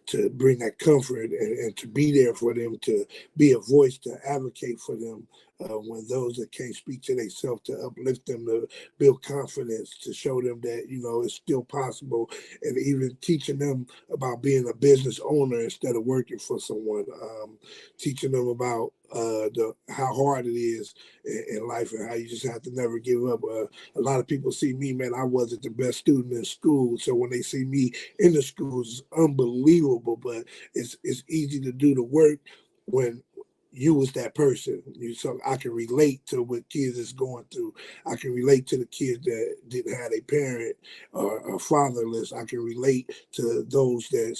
to bring that comfort and to be there for them, to be a voice, to advocate for them when those that can't speak to themselves, to uplift them, to build confidence, to show them that, you know, it's still possible, and even teaching them about being a business owner instead of working for someone, teaching them about how hard it is in life, and how you just have to never give up. A lot of people see me, man, I wasn't the best student in school, so when they see me in the schools, it's unbelievable, but it's easy to do the work when you was that person. So I can relate to what kids is going through. I can relate to the kids that didn't have a parent or fatherless. I can relate to those that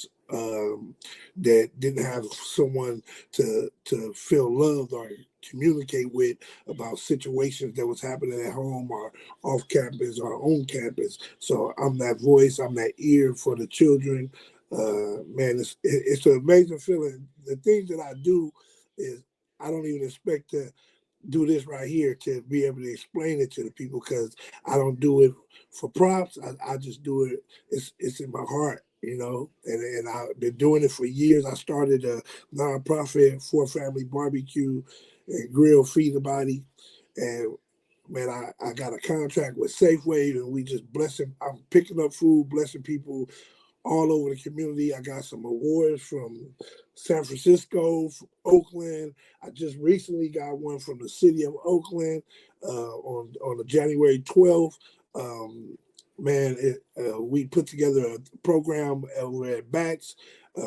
didn't have someone to feel loved or communicate with about situations that was happening at home or off campus or on campus. So I'm that voice, I'm that ear for the children. Man, it's an amazing feeling. The things that I do is, I don't even expect to do this right here to be able to explain it to the people, because I don't do it for props. I just do it. It's in my heart, you know, and I've been doing it for years. I started a nonprofit, For Family Barbecue and Grill, Feed the Body, and man, I got a contract with Safeway, and we just blessing. I'm picking up food, blessing people all over the community. I got some awards from San Francisco, from Oakland. I just recently got one from the city of Oakland on the January 12th. Man, we put together a program over at Bax.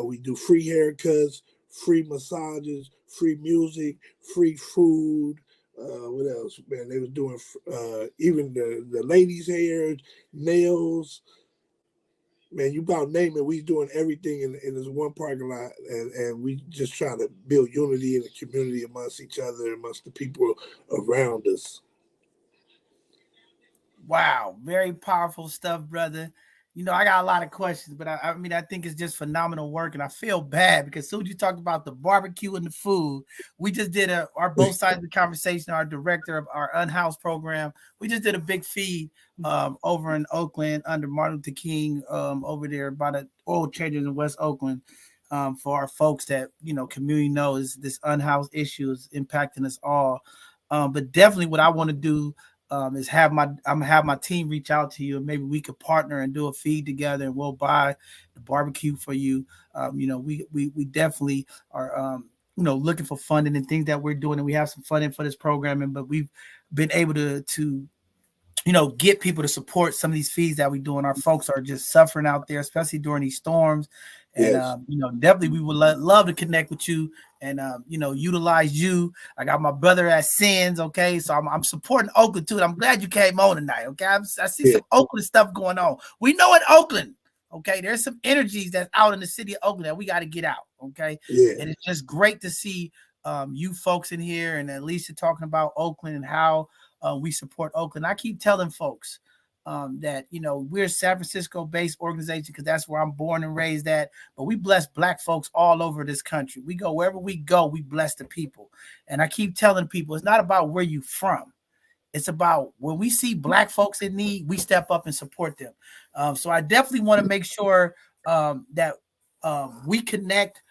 We do free haircuts, free massages, free music, free food. What else? Man, they was doing even the ladies' hair, nails. Man, you about name it. We doing everything in this one parking lot, and we just trying to build unity in the community amongst each other, amongst the people around us. Wow, very powerful stuff, brother. You know, I got a lot of questions, but I mean, I think it's just phenomenal work, and I feel bad because soon as you talked about the barbecue and the food, we just did our both sides of the conversation. Our director of our unhoused program, we just did a big feed over in Oakland under Martin Luther King over there by the oil changes in West Oakland. For our folks that, you know, community knows this unhoused issue is impacting us all. But definitely what I want to do is I'm gonna have my team reach out to you, and maybe we could partner and do a feed together, and we'll buy the barbecue for you. You know, we definitely are you know, looking for funding and things that we're doing, and we have some funding for this programming, but we've been able to you know, get people to support some of these fees that we do, and our folks are just suffering out there, especially during these storms. And Yes. you know, definitely we would love to connect with you and you know, utilize you. I got my brother at Sins, okay, so I'm supporting Oakland too. And I'm glad you came on tonight, okay. I see some Oakland stuff going on. We know in Oakland, okay, there's some energies that's out in the city of Oakland that we got to get out, okay. Yeah. And it's just great to see you folks in here, and Alicia talking about Oakland and how we support Oakland. I keep telling folks, that, you know, we're a San Francisco-based organization because that's where I'm born and raised at. But we bless Black folks all over this country. We go wherever we go, we bless the people. And I keep telling people, it's not about where you from. It's about when we see Black folks in need, we step up and support them. So I definitely want to make sure that we connect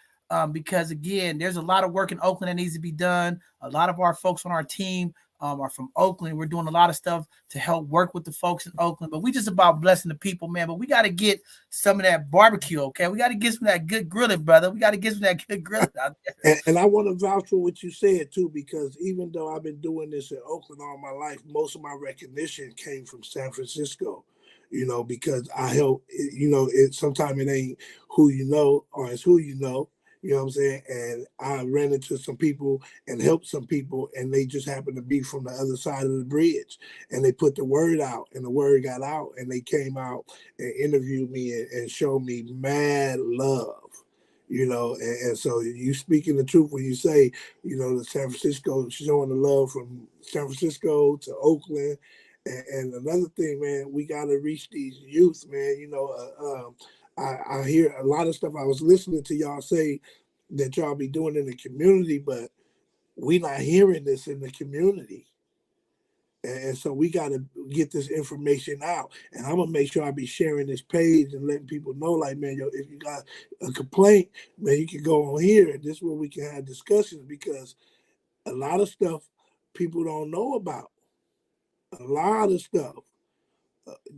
because, again, there's a lot of work in Oakland that needs to be done. A lot of our folks on our team are from Oakland. We're doing a lot of stuff to help work with the folks in Oakland, but we just about blessing the people, man. But we got to get some of that barbecue, okay? We got to get some of that good grilling, brother. We got to get some of that good grilling out there. And I want to vouch for what you said too, because even though I've been doing this in Oakland all my life, most of my recognition came from San Francisco, you know, because I help, you know, sometimes it ain't who you know or it's who you know. You know what I'm saying? And I ran into some people and helped some people, and they just happened to be from the other side of the bridge. And they put the word out, and the word got out, and they came out and interviewed me and showed me mad love. You know, and so you speaking the truth when you say, you know, the San Francisco, showing the love from San Francisco to Oakland. And another thing, man, we got to reach these youth, man. You know, I hear a lot of stuff. I was listening to y'all say that y'all be doing in the community, but we not hearing this in the community. And so we got to get this information out. And I'm going to make sure I be sharing this page and letting people know, like, man, yo, if you got a complaint, man, you can go on here. And this is where we can have discussions, because a lot of stuff people don't know about. A lot of stuff.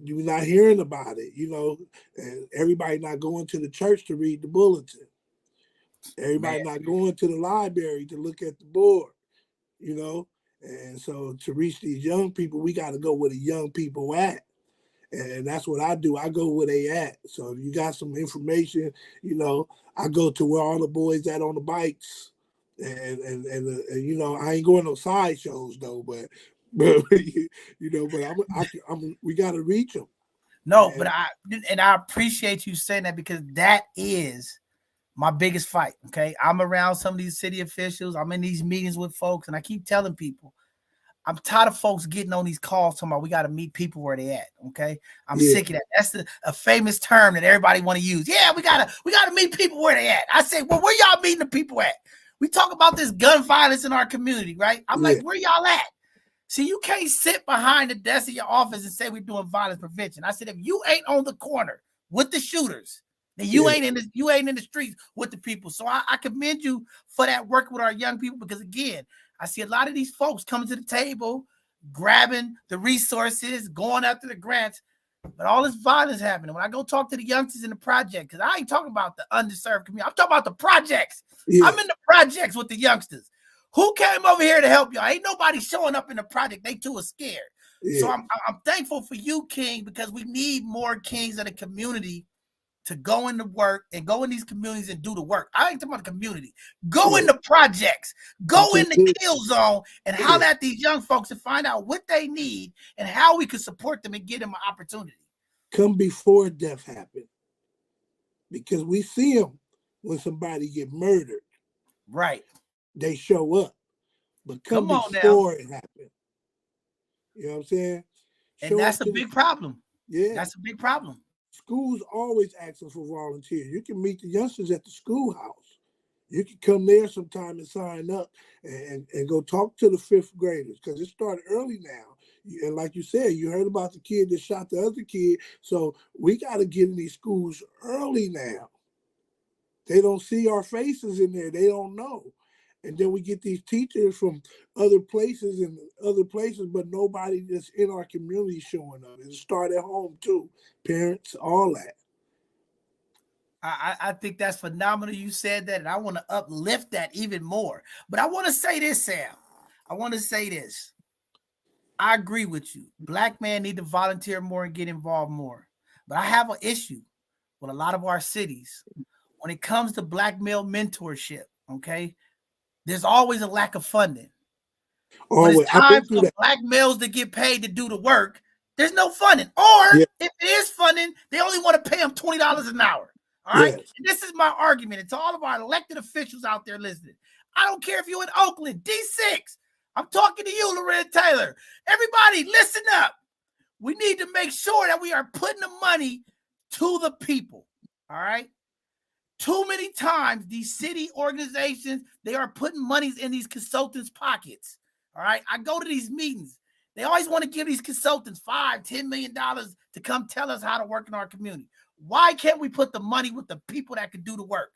You're not hearing about it, you know, and everybody not going to the church to read the bulletin. Everybody not going to the library to look at the board, you know. And so to reach these young people, we got to go where the young people at. And that's what I do. I go where they at. So if you got some information, you know, I go to where all the boys at on the bikes. And you know, I ain't going no sideshows though, but you know, but we got to reach them. No, but I appreciate you saying that, because that is my biggest fight. Okay, I'm around some of these city officials. I'm in these meetings with folks, and I keep telling people, I'm tired of folks getting on these calls talking about we got to meet people where they at. Okay, I'm sick of that. That's a famous term that everybody want to use. Yeah, we gotta meet people where they at. I say, well, where y'all meeting the people at? We talk about this gun violence in our community, right? I'm like, where y'all at? See, you can't sit behind the desk of your office and say we're doing violence prevention. I said, if you ain't on the corner with the shooters, then you ain't in the streets with the people. So I commend you for that work with our young people, because again, I see a lot of these folks coming to the table, grabbing the resources, going after the grants, but all this violence happening. When I go talk to the youngsters in the project, because I ain't talking about the underserved community, I'm talking about the projects. I'm in the projects with the youngsters. Who came over here to help y'all? Ain't nobody showing up in the project. They too are scared. So I'm thankful for you, King, because we need more kings of the community to go into work and go in these communities and do the work. I ain't talking about the community. Go in the projects. Go in the kill zone and holler at these young folks and find out what they need and how we can support them and give them an opportunity. Come before death happen, because we see them when somebody get murdered. Right. They show up, but come before it happened. You know what I'm saying? And that's a big problem. Yeah, that's a big problem. Schools always asking for volunteers. You can meet the youngsters at the schoolhouse. You can come there sometime and sign up and go talk to the fifth graders, because it started early now. And like you said, you heard about the kid that shot the other kid. So we got to get in these schools early now. They don't see our faces in there. They don't know. And then we get these teachers from other places, but nobody that's in our community showing up. It start at home too. Parents, all that. I think that's phenomenal. You said that, and I want to uplift that even more. But I want to say this, Sam. I want to say this. I agree with you. Black men need to volunteer more and get involved more. But I have an issue with a lot of our cities when it comes to Black male mentorship. Okay. There's always a lack of funding. When it's time for Black males to get paid to do the work, there's no funding. Or if it is funding, they only want to pay them $20 an hour. All right. And this is my argument. And to all of our elected officials out there listening, I don't care if you're in Oakland, D6. I'm talking to you, Loren Taylor. Everybody, listen up. We need to make sure that we are putting the money to the people. All right. Too many times, these city organizations, they are putting monies in these consultants' pockets. All right. I go to these meetings. They always want to give these consultants $5-10 million to come tell us how to work in our community. Why can't we put the money with the people that can do the work?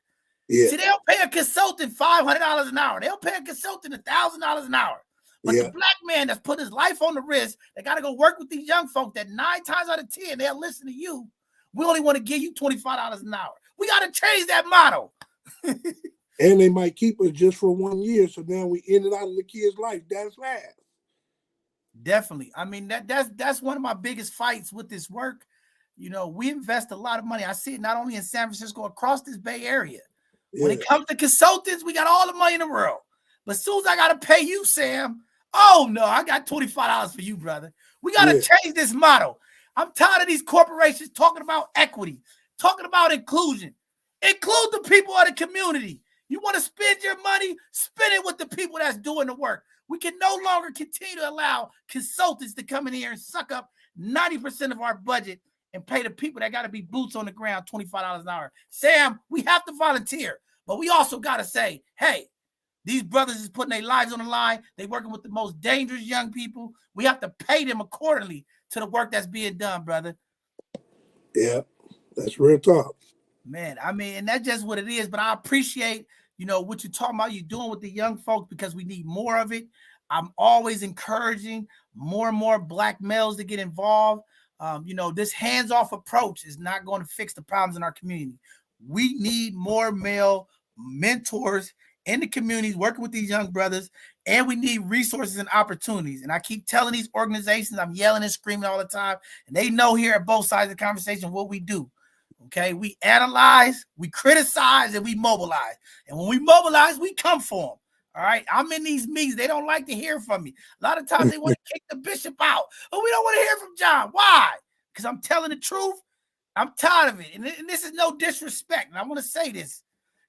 Yeah. See, they'll pay a consultant $500 an hour. They'll pay a consultant $1,000 an hour. But the black man that's put his life on the risk, they got to go work with these young folk that 9 times out of 10, they'll listen to you. We only want to give you $25 an hour. We got to change that model. And they might keep us just for 1 year. So now we in and out of the kid's life. That's fast. Definitely. I mean, that's one of my biggest fights with this work. You know, we invest a lot of money. I see it not only in San Francisco, across this Bay Area. When it comes to consultants, we got all the money in the world. But as soon as I got to pay you, Sam, oh no, I got $25 for you, brother. We got to change this model. I'm tired of these corporations talking about equity, talking about inclusion. Include the people of the community. You want to spend your money, spend it with the people that's doing the work. We can no longer continue to allow consultants to come in here and suck up 90% of our budget and pay the people that got to be boots on the ground $25 an hour. Sam, we have to volunteer, but we also got to say, hey, these brothers is putting their lives on the line. They're working with the most dangerous young people. We have to pay them accordingly to the work that's being done, brother. Yeah, that's real talk. Man, I mean, and that's just what it is. But I appreciate, you know, what you're talking about, you're doing with the young folks, because we need more of it. I'm always encouraging more and more black males to get involved. You know, this hands-off approach is not going to fix the problems in our community. We need more male mentors in the communities working with these young brothers, and we need resources and opportunities. And I keep telling these organizations, I'm yelling and screaming all the time, and they know here at both sides of the conversation what we do. Okay, we analyze, we criticize, and we mobilize. And when we mobilize, we come for them. All right, I'm in these meetings. They don't like to hear from me. A lot of times they want to kick the bishop out. Oh, we don't want to hear from John. Why? Because I'm telling the truth. I'm tired of it. And this is no disrespect. And I want to say this.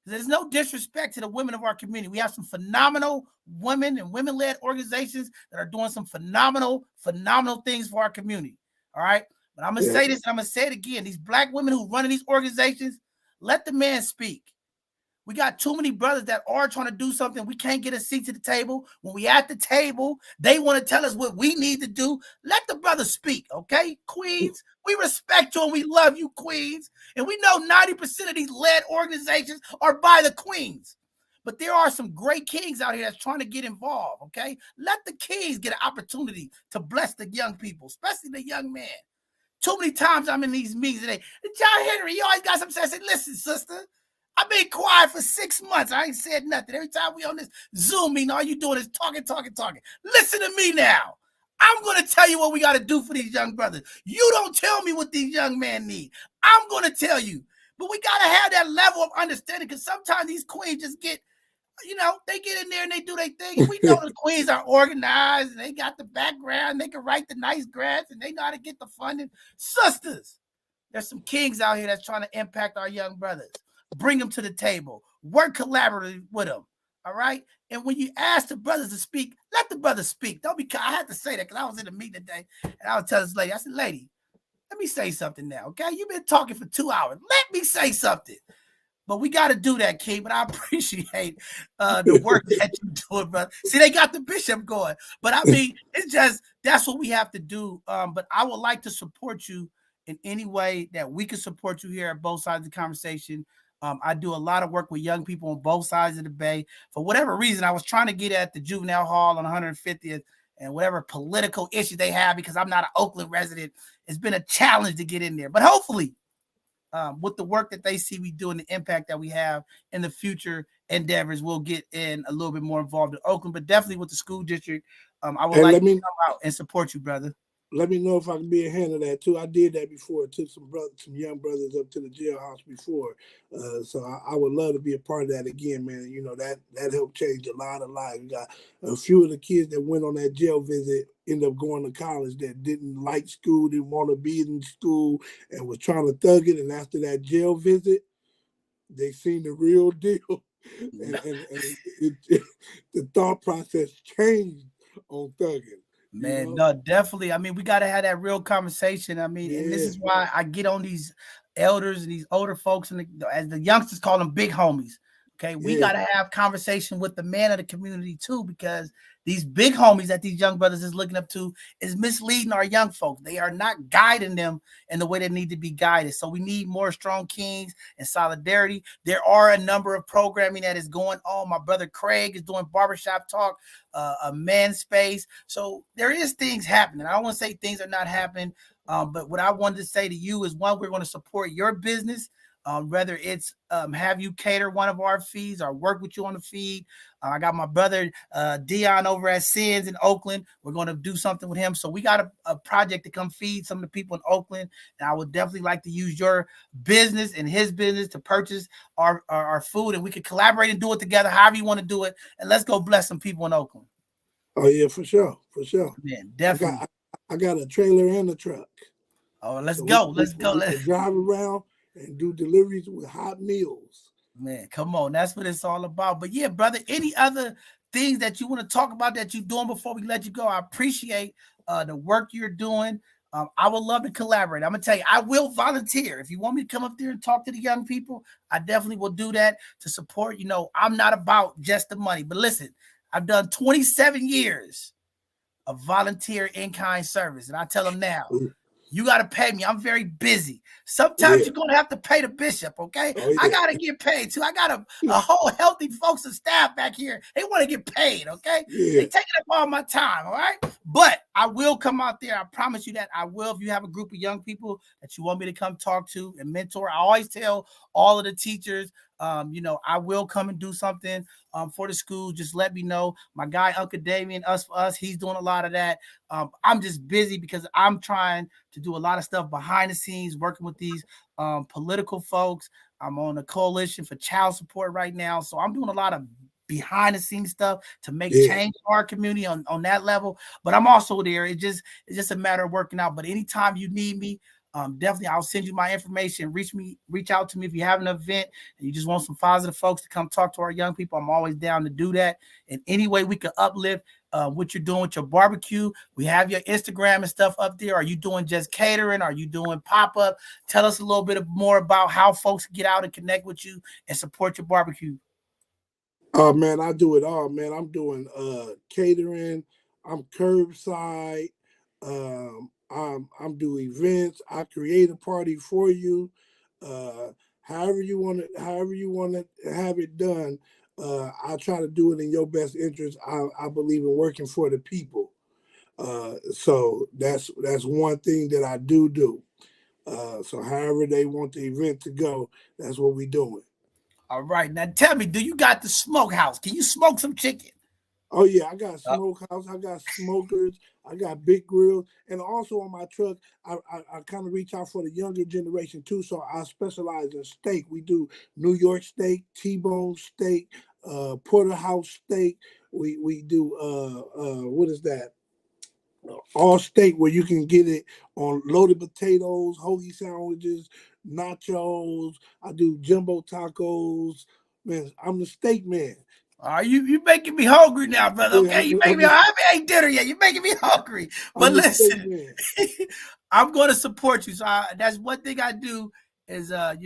There's no disrespect to the women of our community. We have some phenomenal women and women-led organizations that are doing some phenomenal things for our community. All right. But I'm going to say this, and I'm going to say it again. These black women who run these organizations, let the man speak. We got too many brothers that are trying to do something. We can't get a seat to the table. When we at the table, they want to tell us what we need to do. Let the brothers speak, okay? Queens, we respect you and we love you, queens. And we know 90% of these led organizations are by the queens. But there are some great kings out here that's trying to get involved, okay? Let the kings get an opportunity to bless the young people, especially the young man. Too many times I'm in these meetings today. John Henry, you always got something to say. I said, listen, sister, I've been quiet for 6 months. I ain't said nothing. Every time we on this Zoom meeting, all you doing is talking. Listen to me now. I'm going to tell you what we got to do for these young brothers. You don't tell me what these young men need. I'm going to tell you. But we got to have that level of understanding, because sometimes these queens just get, you know, they get in there and they do their thing. And we know the queens are organized and they got the background. They can write the nice grants and they know how to get the funding. Sisters, there's some kings out here that's trying to impact our young brothers. Bring them to the table. Work collaboratively with them. All right? And when you ask the brothers to speak, let the brothers speak. Don't be. I had to say that because I was in a meeting today and I was telling this lady, I said, lady, let me say something now, okay? You've been talking for 2 hours. Let me say something. But we got to do that, King. But I appreciate the work that you're doing, brother. See, they got the bishop going. But I mean, it's just, that's what we have to do. But I would like to support you in any way that we can support you here at both sides of the conversation. I do a lot of work with young people on both sides of the Bay. For whatever reason, I was trying to get at the juvenile hall on 150th and whatever political issue they have, because I'm not an Oakland resident. It's been a challenge to get in there. But hopefully, with the work that they see we do and the impact that we have in the future endeavors, we'll get in a little bit more involved in Oakland, but definitely with the school district. I would like to come out and support you, brother. Let me know if I can be a hand of that too. I did that before. I took some young brothers up to the jailhouse before. So I would love to be a part of that again, man. You know, that helped change a lot of lives. We got a few of the kids that went on that jail visit ended up going to college that didn't like school, didn't want to be in school, and was trying to thug it. And after that jail visit, they seen the real deal. And the thought process changed on thugging. Man, no, definitely. I mean, we got to have that real conversation. I mean, and this Yeah, is why I get on these elders and these older folks, and as the youngsters call them, big homies. Okay, we yeah, got to have conversation with the man of the community too, because these big homies that these young brothers is looking up to is misleading our young folks. They are not guiding them in the way they need to be guided. So we need more strong kings and solidarity. There are a number of programming that is going on. My brother Craig is doing barbershop talk, a man space. So there is things happening. I don't want to say things are not happening, but what I wanted to say to you is, one, we're going to support your business. Whether it's have you cater one of our feeds or work with you on the feed. I got my brother Dion over at Sins in Oakland. We're going to do something with him. So we got a project to come feed some of the people in Oakland. And I would definitely like to use your business and his business to purchase our food. And we could collaborate and do it together, however you want to do it. And let's go bless some people in Oakland. oh yeah, for sure, for sure. Man, definitely. I got a trailer and a truck. Oh, let's So go. we Let's go. can drive around and do deliveries with hot meals. Man, come on. That's what it's all about. But yeah, brother, any other things that you want to talk about that you're doing before we let you go? I appreciate the work you're doing. I would love to collaborate. I'm going to tell you, I will volunteer. If you want me to come up there and talk to the young people, I definitely will do that to support. You know, I'm not about just the money. But listen, I've done 27 years of volunteer in-kind service. And I tell them now, you got to pay me. I'm very busy. Sometimes you're going to have to pay the bishop, okay? Oh, yeah. I got to get paid, too. I got a whole healthy folks and staff back here. They want to get paid, okay? Yeah. They taking up all my time, all right? But I will come out there. I promise you that I will. If you have a group of young people that you want me to come talk to and mentor, I always tell all of the teachers, you know, I will come and do something for the school. Just let me know. My guy, Uncle Damien, Us for Us, he's doing a lot of that. I'm just busy because I'm trying to do a lot of stuff behind the scenes, working with these political folks. I'm on a coalition for child support right now. So I'm doing a lot of behind the scenes stuff to make change in our community on that level. But I'm also there. It's just a matter of working out. But anytime you need me, definitely I'll send you my information. Reach out to me if you have an event and you just want some positive folks to come talk to our young people. I'm always down to do that. In any way we can uplift what you're doing with your barbecue. We have your Instagram and stuff up there. Are you doing just catering? Are you doing pop-up? Tell us a little bit more about how folks get out and connect with you and support your barbecue. Oh man, I do it all, man. I'm doing catering, I'm curbside, I'm doing events, I create a party for you. However you want to have it done, I try to do it in your best interest. I believe in working for the people. So that's one thing that I do. So however they want the event to go, that's what we're doing. All right. Now tell me, do you got the smokehouse? Can you smoke some chicken? Oh yeah, I got smokehouse, I got smokers, I got big grills, and also on my truck, I kind of reach out for the younger generation too. So I specialize in steak. We do New York steak, T-bone steak, porterhouse steak. We do what is that? All steak, where you can get it on loaded potatoes, hoagie sandwiches, nachos. I do jumbo tacos. Man, I'm the steak man. You making me hungry now, brother. Okay, you making me. I haven't ate dinner yet. You're making me hungry. But listen, I'm going to support you. So that's one thing I do is, I'm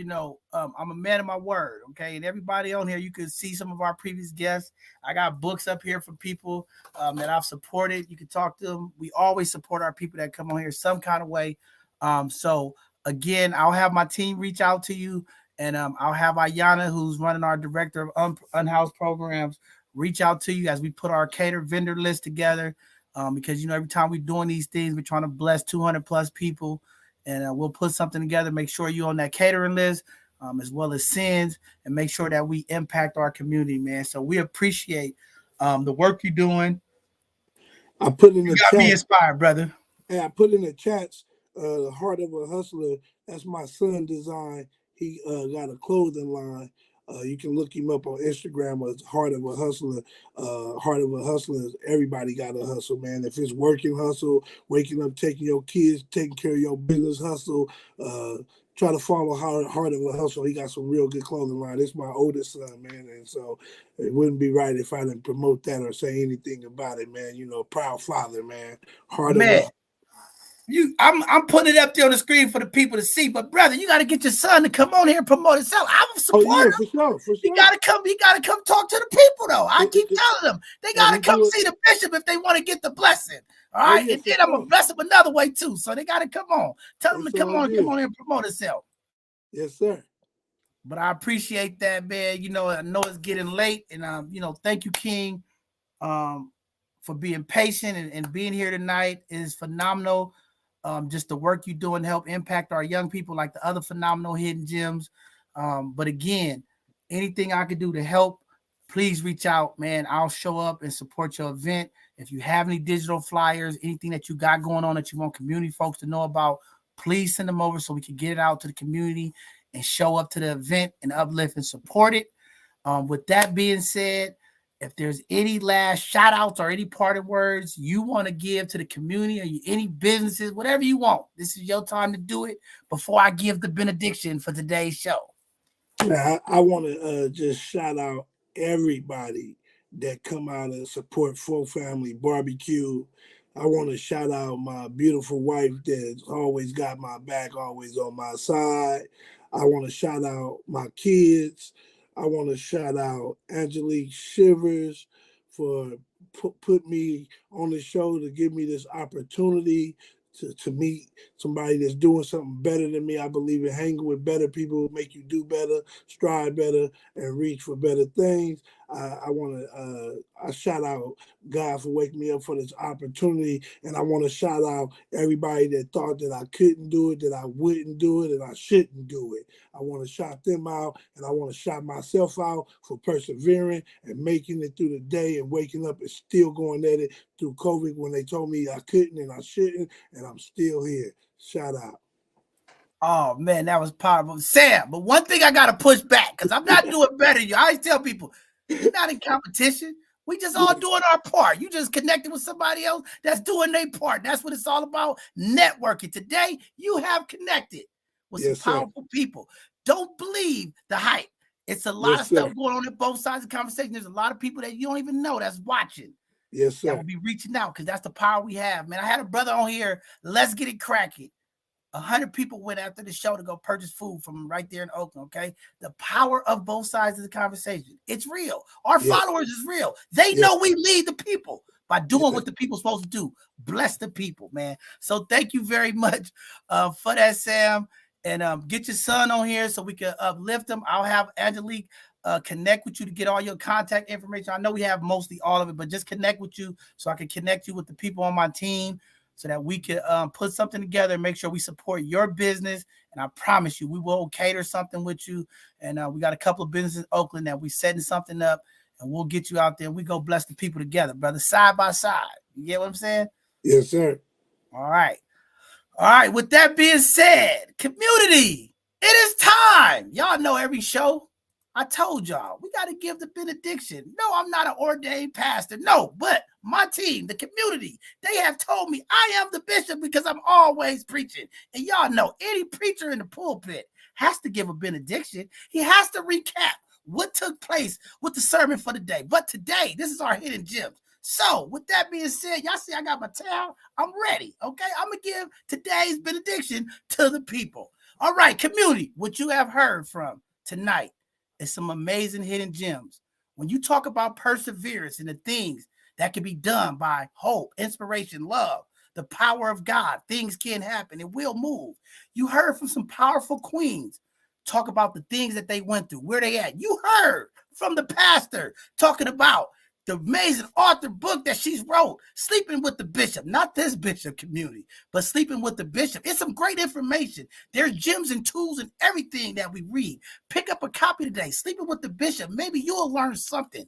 a man of my word. Okay, and everybody on here, you can see some of our previous guests. I got books up here for people that I've supported. You can talk to them. We always support our people that come on here some kind of way. So again, I'll have my team reach out to you. And I'll have Ayana, who's running our director of unhoused programs, reach out to you as we put our cater vendor list together. Because, every time we're doing these things, we're trying to bless 200 plus people. And we'll put something together, make sure you're on that catering list, as well as Sins, and make sure that we impact our community, man. So we appreciate the work you're doing. I put in the chat. Me inspired, brother. And I put in the chats, the Heart of a Hustler. That's my son design. He got a clothing line. You can look him up on Instagram as Heart of a Hustler. Heart of a Hustler is everybody got a hustle, man. If it's working hustle, waking up, taking your kids, taking care of your business hustle, try to follow Heart of a Hustle. He got some real good clothing line. It's my oldest son, man. And so it wouldn't be right if I didn't promote that or say anything about it, man. You know, proud father, man. Heart of a Hustle. I'm putting it up there on the screen for the people to see, but brother, you got to get your son to come on here and promote himself. I'm supporting for sure. He got to come talk to the people though. I keep telling them they got to come see the bishop if they want to get the blessing. All right, and then I'm gonna bless them another way too. So they got to come on. Tell them to come on here and promote himself. Yes, sir. But I appreciate that, man. You know, I know it's getting late, and you know, thank you, King, for being patient and being here tonight. It is phenomenal. Just the work you're doing to help impact our young people like the other phenomenal hidden gems. But again, anything I could do to help, please reach out, man. I'll show up and support your event. If you have any digital flyers, anything that you got going on that you want community folks to know about, please send them over so we can get it out to the community and show up to the event and uplift and support it. With that being said, if there's any last shout outs or any parting words you want to give to the community or any businesses, whatever you want, this is your time to do it before I give the benediction for today's show. Yeah, I want to just shout out everybody that come out and support Full Family Barbecue. I want to shout out my beautiful wife that's always got my back, always on my side. I want to shout out my kids. I want to shout out Angelique Shivers for put me on the show to give me this opportunity to meet somebody that's doing something better than me. I believe in hanging with better people will make you do better, strive better, and reach for better things. I want to I shout out God for waking me up for this opportunity, and I want to shout out everybody that thought that I couldn't do it, that I wouldn't do it, and I shouldn't do it. I want to shout them out, and I want to shout myself out for persevering and making it through the day and waking up and still going at it through COVID when they told me I couldn't and I shouldn't, and I'm still here. Shout out. Oh man, that was powerful, Sam. But one thing I gotta push back because I'm not doing better than you. I always tell people, we're not in competition. We just all doing our part. You just connected with somebody else that's doing their part. That's what it's all about. Networking. Today, you have connected with some powerful people. Don't believe the hype. It's a lot of stuff going on both sides of the conversation. There's a lot of people that you don't even know that's watching. Yes, sir. That will be reaching out because that's the power we have. Man, I had a brother on here. Let's get it cracking. 100 people went after the show to go purchase food from right there in Oakland, okay? The power of both sides of the conversation. It's real. Our followers is real. They know we lead the people by doing what the people's supposed to do. Bless the people, man. So thank you very much for that, Sam. And get your son on here so we can uplift him. I'll have Angelique connect with you to get all your contact information. I know we have mostly all of it, but just connect with you so I can connect you with the people on my team so that we can put something together and make sure we support your business. And I promise you, we will cater something with you. And we got a couple of businesses in Oakland that we're setting something up, and we'll get you out there. We go bless the people together, brother, side by side. You get what I'm saying? Yes, sir. All right. All right. With that being said, community, it is time. Y'all know every show. I told y'all, we got to give the benediction. No, I'm not an ordained pastor. No, but my team, the community, they have told me I am the bishop because I'm always preaching. And y'all know any preacher in the pulpit has to give a benediction. He has to recap what took place with the sermon for the day. But today, this is our hidden gems. So with that being said, y'all see I got my towel. I'm ready, okay? I'm going to give today's benediction to the people. All right, community, what you have heard from tonight is some amazing hidden gems. When you talk about perseverance and the things that can be done by hope, inspiration, love, the power of God, things can happen. It will move. You heard from some powerful queens talk about the things that they went through, where they at. You heard from the pastor talking about the amazing author book that she's wrote, Sleeping with the Bishop, not this bishop community, but Sleeping with the Bishop. It's some great information. There's gems and tools and everything that we read. Pick up a copy today, Sleeping with the Bishop. Maybe you'll learn something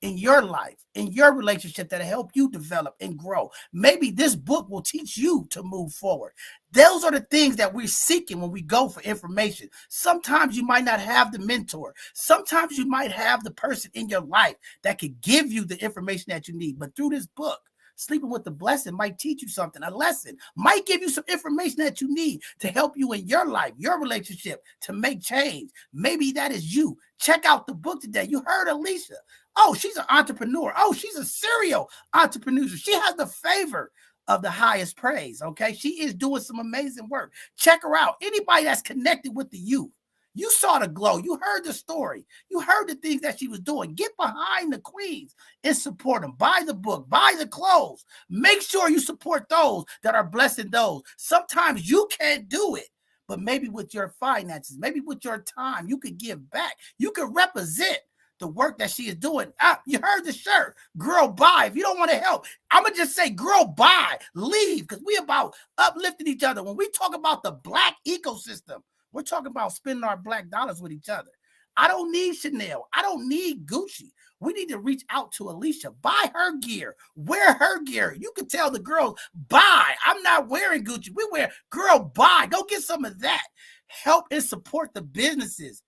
in your life, in your relationship that'll help you develop and grow. Maybe this book will teach you to move forward. Those are the things that we're seeking when we go for information. Sometimes you might not have the mentor. Sometimes you might have the person in your life that could give you the information that you need. But through this book, Sleeping with the Blessing might teach you something, a lesson, might give you some information that you need to help you in your life, your relationship, to make change. Maybe that is you. Check out the book today. You heard Alicia. Oh, she's an entrepreneur. Oh, she's a serial entrepreneur. She has the favor of the highest praise, okay? She is doing some amazing work. Check her out. Anybody that's connected with the youth, you saw the glow. You heard the story. You heard the things that she was doing. Get behind the queens and support them. Buy the book. Buy the clothes. Make sure you support those that are blessing those. Sometimes you can't do it, but maybe with your finances, maybe with your time, you could give back. You could represent the work that she is doing. You heard the shirt. Girl, buy. If you don't want to help, I'm going to just say, girl, buy. Leave, because we about uplifting each other. When we talk about the Black ecosystem, we're talking about spending our Black dollars with each other. I don't need Chanel. I don't need Gucci. We need to reach out to Alicia. Buy her gear. Wear her gear. You can tell the girls, buy. I'm not wearing Gucci. We wear, girl, buy. Go get some of that. Help and support the businesses.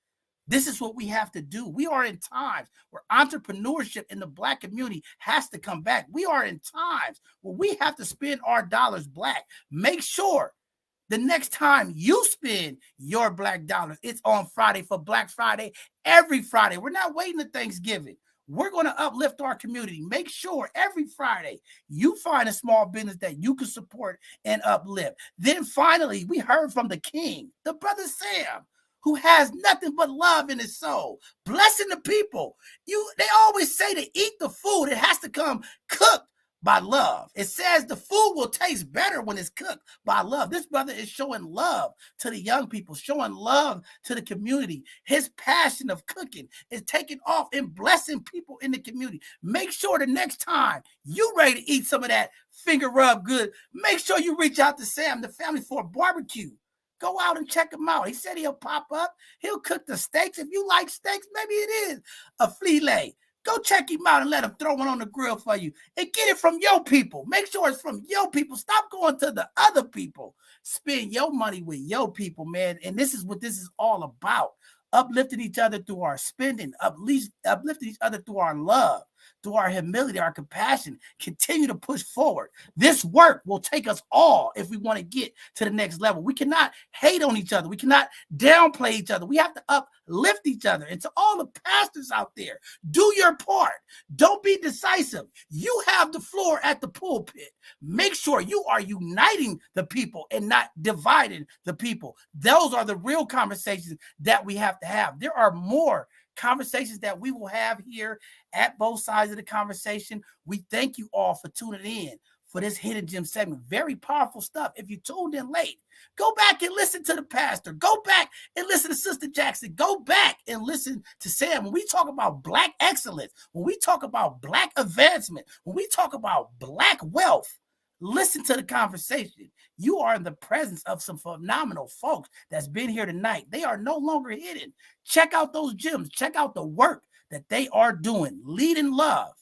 This is what we have to do. We are in times where entrepreneurship in the Black community has to come back. We are in times where we have to spend our dollars Black. Make sure the next time you spend your Black dollars, it's on Friday for Black Friday, every Friday. We're not waiting to Thanksgiving. We're going to uplift our community. Make sure every Friday you find a small business that you can support and uplift. Then finally, we heard from the king, the brother Sam, who has nothing but love in his soul, blessing the people. They always say to eat the food, it has to come cooked by love. It says the food will taste better when it's cooked by love. This brother is showing love to the young people, showing love to the community. His passion of cooking is taking off and blessing people in the community. Make sure the next time you ready to eat some of that finger rub good, make sure you reach out to Sam, the family, for a barbecue. Go out and check him out. He said he'll pop up. He'll cook the steaks. If you like steaks, maybe it is a filet. Go check him out and let him throw one on the grill for you. And get it from your people. Make sure it's from your people. Stop going to the other people. Spend your money with your people, man. And this is what this is all about. Uplifting each other through our spending, uplifting each other through our love, through our humility, our compassion. Continue to push forward. This work will take us all if we want to get to the next level. We cannot hate on each other. We cannot downplay each other. We have to uplift each other. And to all the pastors out there, do your part. Don't be decisive. You have the floor at the pulpit. Make sure you are uniting the people and not dividing the people. Those are the real conversations that we have to have. There are more conversations that we will have here at both sides of the conversation. We thank you all for tuning in for this Hidden Gem segment. Very powerful stuff. If you tuned in late, go back and listen to the pastor. Go back and listen to Sister Jackson. Go back and listen to Sam. When we talk about Black excellence, when we talk about Black advancement, when we talk about Black wealth, listen to the conversation. You are in the presence of some phenomenal folks that's been here tonight. They are no longer hidden. Check out those gems. Check out the work that they are doing. Lead in love.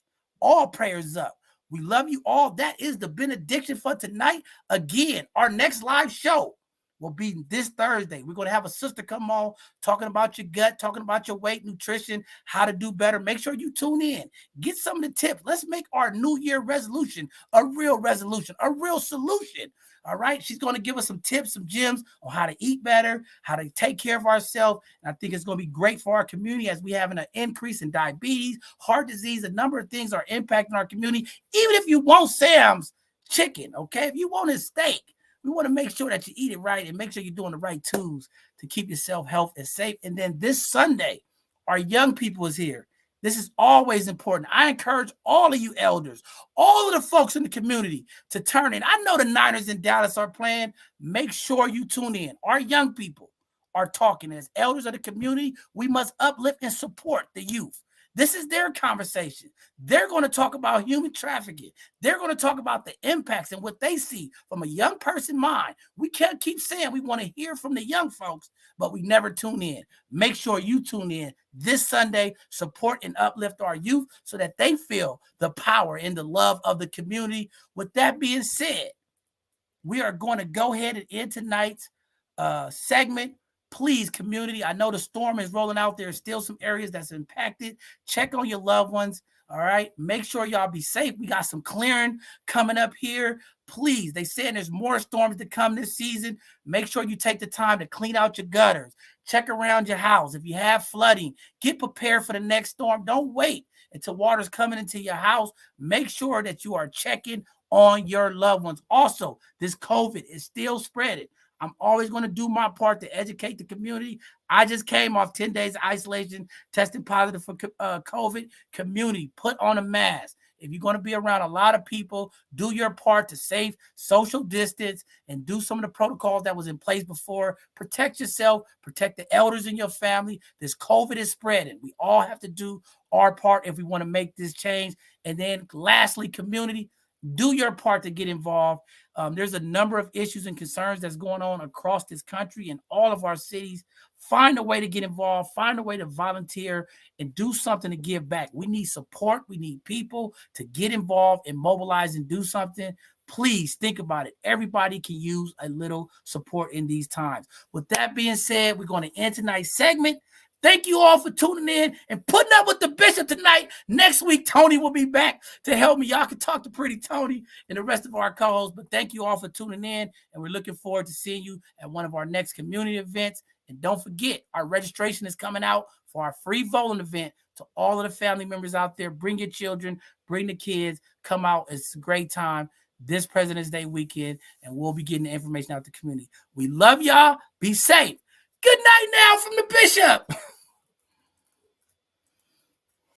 All prayers up. We love you all. That is the benediction for tonight. Again, our next live show will be this Thursday. We're going to have a sister come on talking about your gut, talking about your weight, nutrition, how to do better. Make sure you tune in. Get some of the tips. Let's make our New Year resolution a real resolution, a real solution. All right. She's going to give us some tips, some gems on how to eat better, how to take care of ourselves. And I think it's going to be great for our community as we have an increase in diabetes, heart disease. A number of things are impacting our community. Even if you want Sam's chicken, okay, if you want his steak, we want to make sure that you eat it right and make sure you're doing the right tools to keep yourself healthy and safe. And then this Sunday, our young people is here. This is always important. I encourage all of you elders, all of the folks in the community to turn in. I know the Niners in Dallas are playing. Make sure you tune in. Our young people are talking. As elders of the community, we must uplift and support the youth. This is their conversation. They're going to talk about human trafficking. They're going to talk about the impacts and what they see from a young person's mind. We can't keep saying we want to hear from the young folks, but we never tune in. Make sure you tune in this Sunday, support and uplift our youth so that they feel the power and the love of the community. With that being said, we are going to go ahead and end tonight's segment. Please, community, I know the storm is rolling out. There's still some areas that's impacted. Check on your loved ones. All right. Make sure y'all be safe. We got some clearing coming up here. Please, they said there's more storms to come this season. Make sure you take the time to clean out your gutters. Check around your house. If you have flooding, get prepared for the next storm. Don't wait until water's coming into your house. Make sure that you are checking on your loved ones. Also, this COVID is still spreading. I'm always going to do my part to educate the community. I just came off 10 days of isolation, tested positive for COVID. Community, put on a mask. If you're going to be around a lot of people, do your part to save social distance and do some of the protocols that was in place before. Protect yourself, protect the elders in your family. This COVID is spreading. We all have to do our part if we want to make this change. And then lastly, community, do your part to get involved. There's a number of issues and concerns that's going on across this country and all of our cities. Find a way to get involved. Find a way to volunteer and do something to give back. We need support. We need people to get involved and mobilize and do something. Please think about it. Everybody can use a little support in these times. With that being said, we're going to end tonight's segment. Thank you all for tuning in and putting up with the bishop tonight. Next week, Tony will be back to help me. Y'all can talk to Pretty Tony and the rest of our co-hosts. But thank you all for tuning in, and we're looking forward to seeing you at one of our next community events. And don't forget, our registration is coming out for our free bowling event. To all of the family members out there, bring your children, bring the kids, come out. It's a great time this President's Day weekend, and we'll be getting the information out to the community. We love y'all. Be safe. Good night now from the bishop.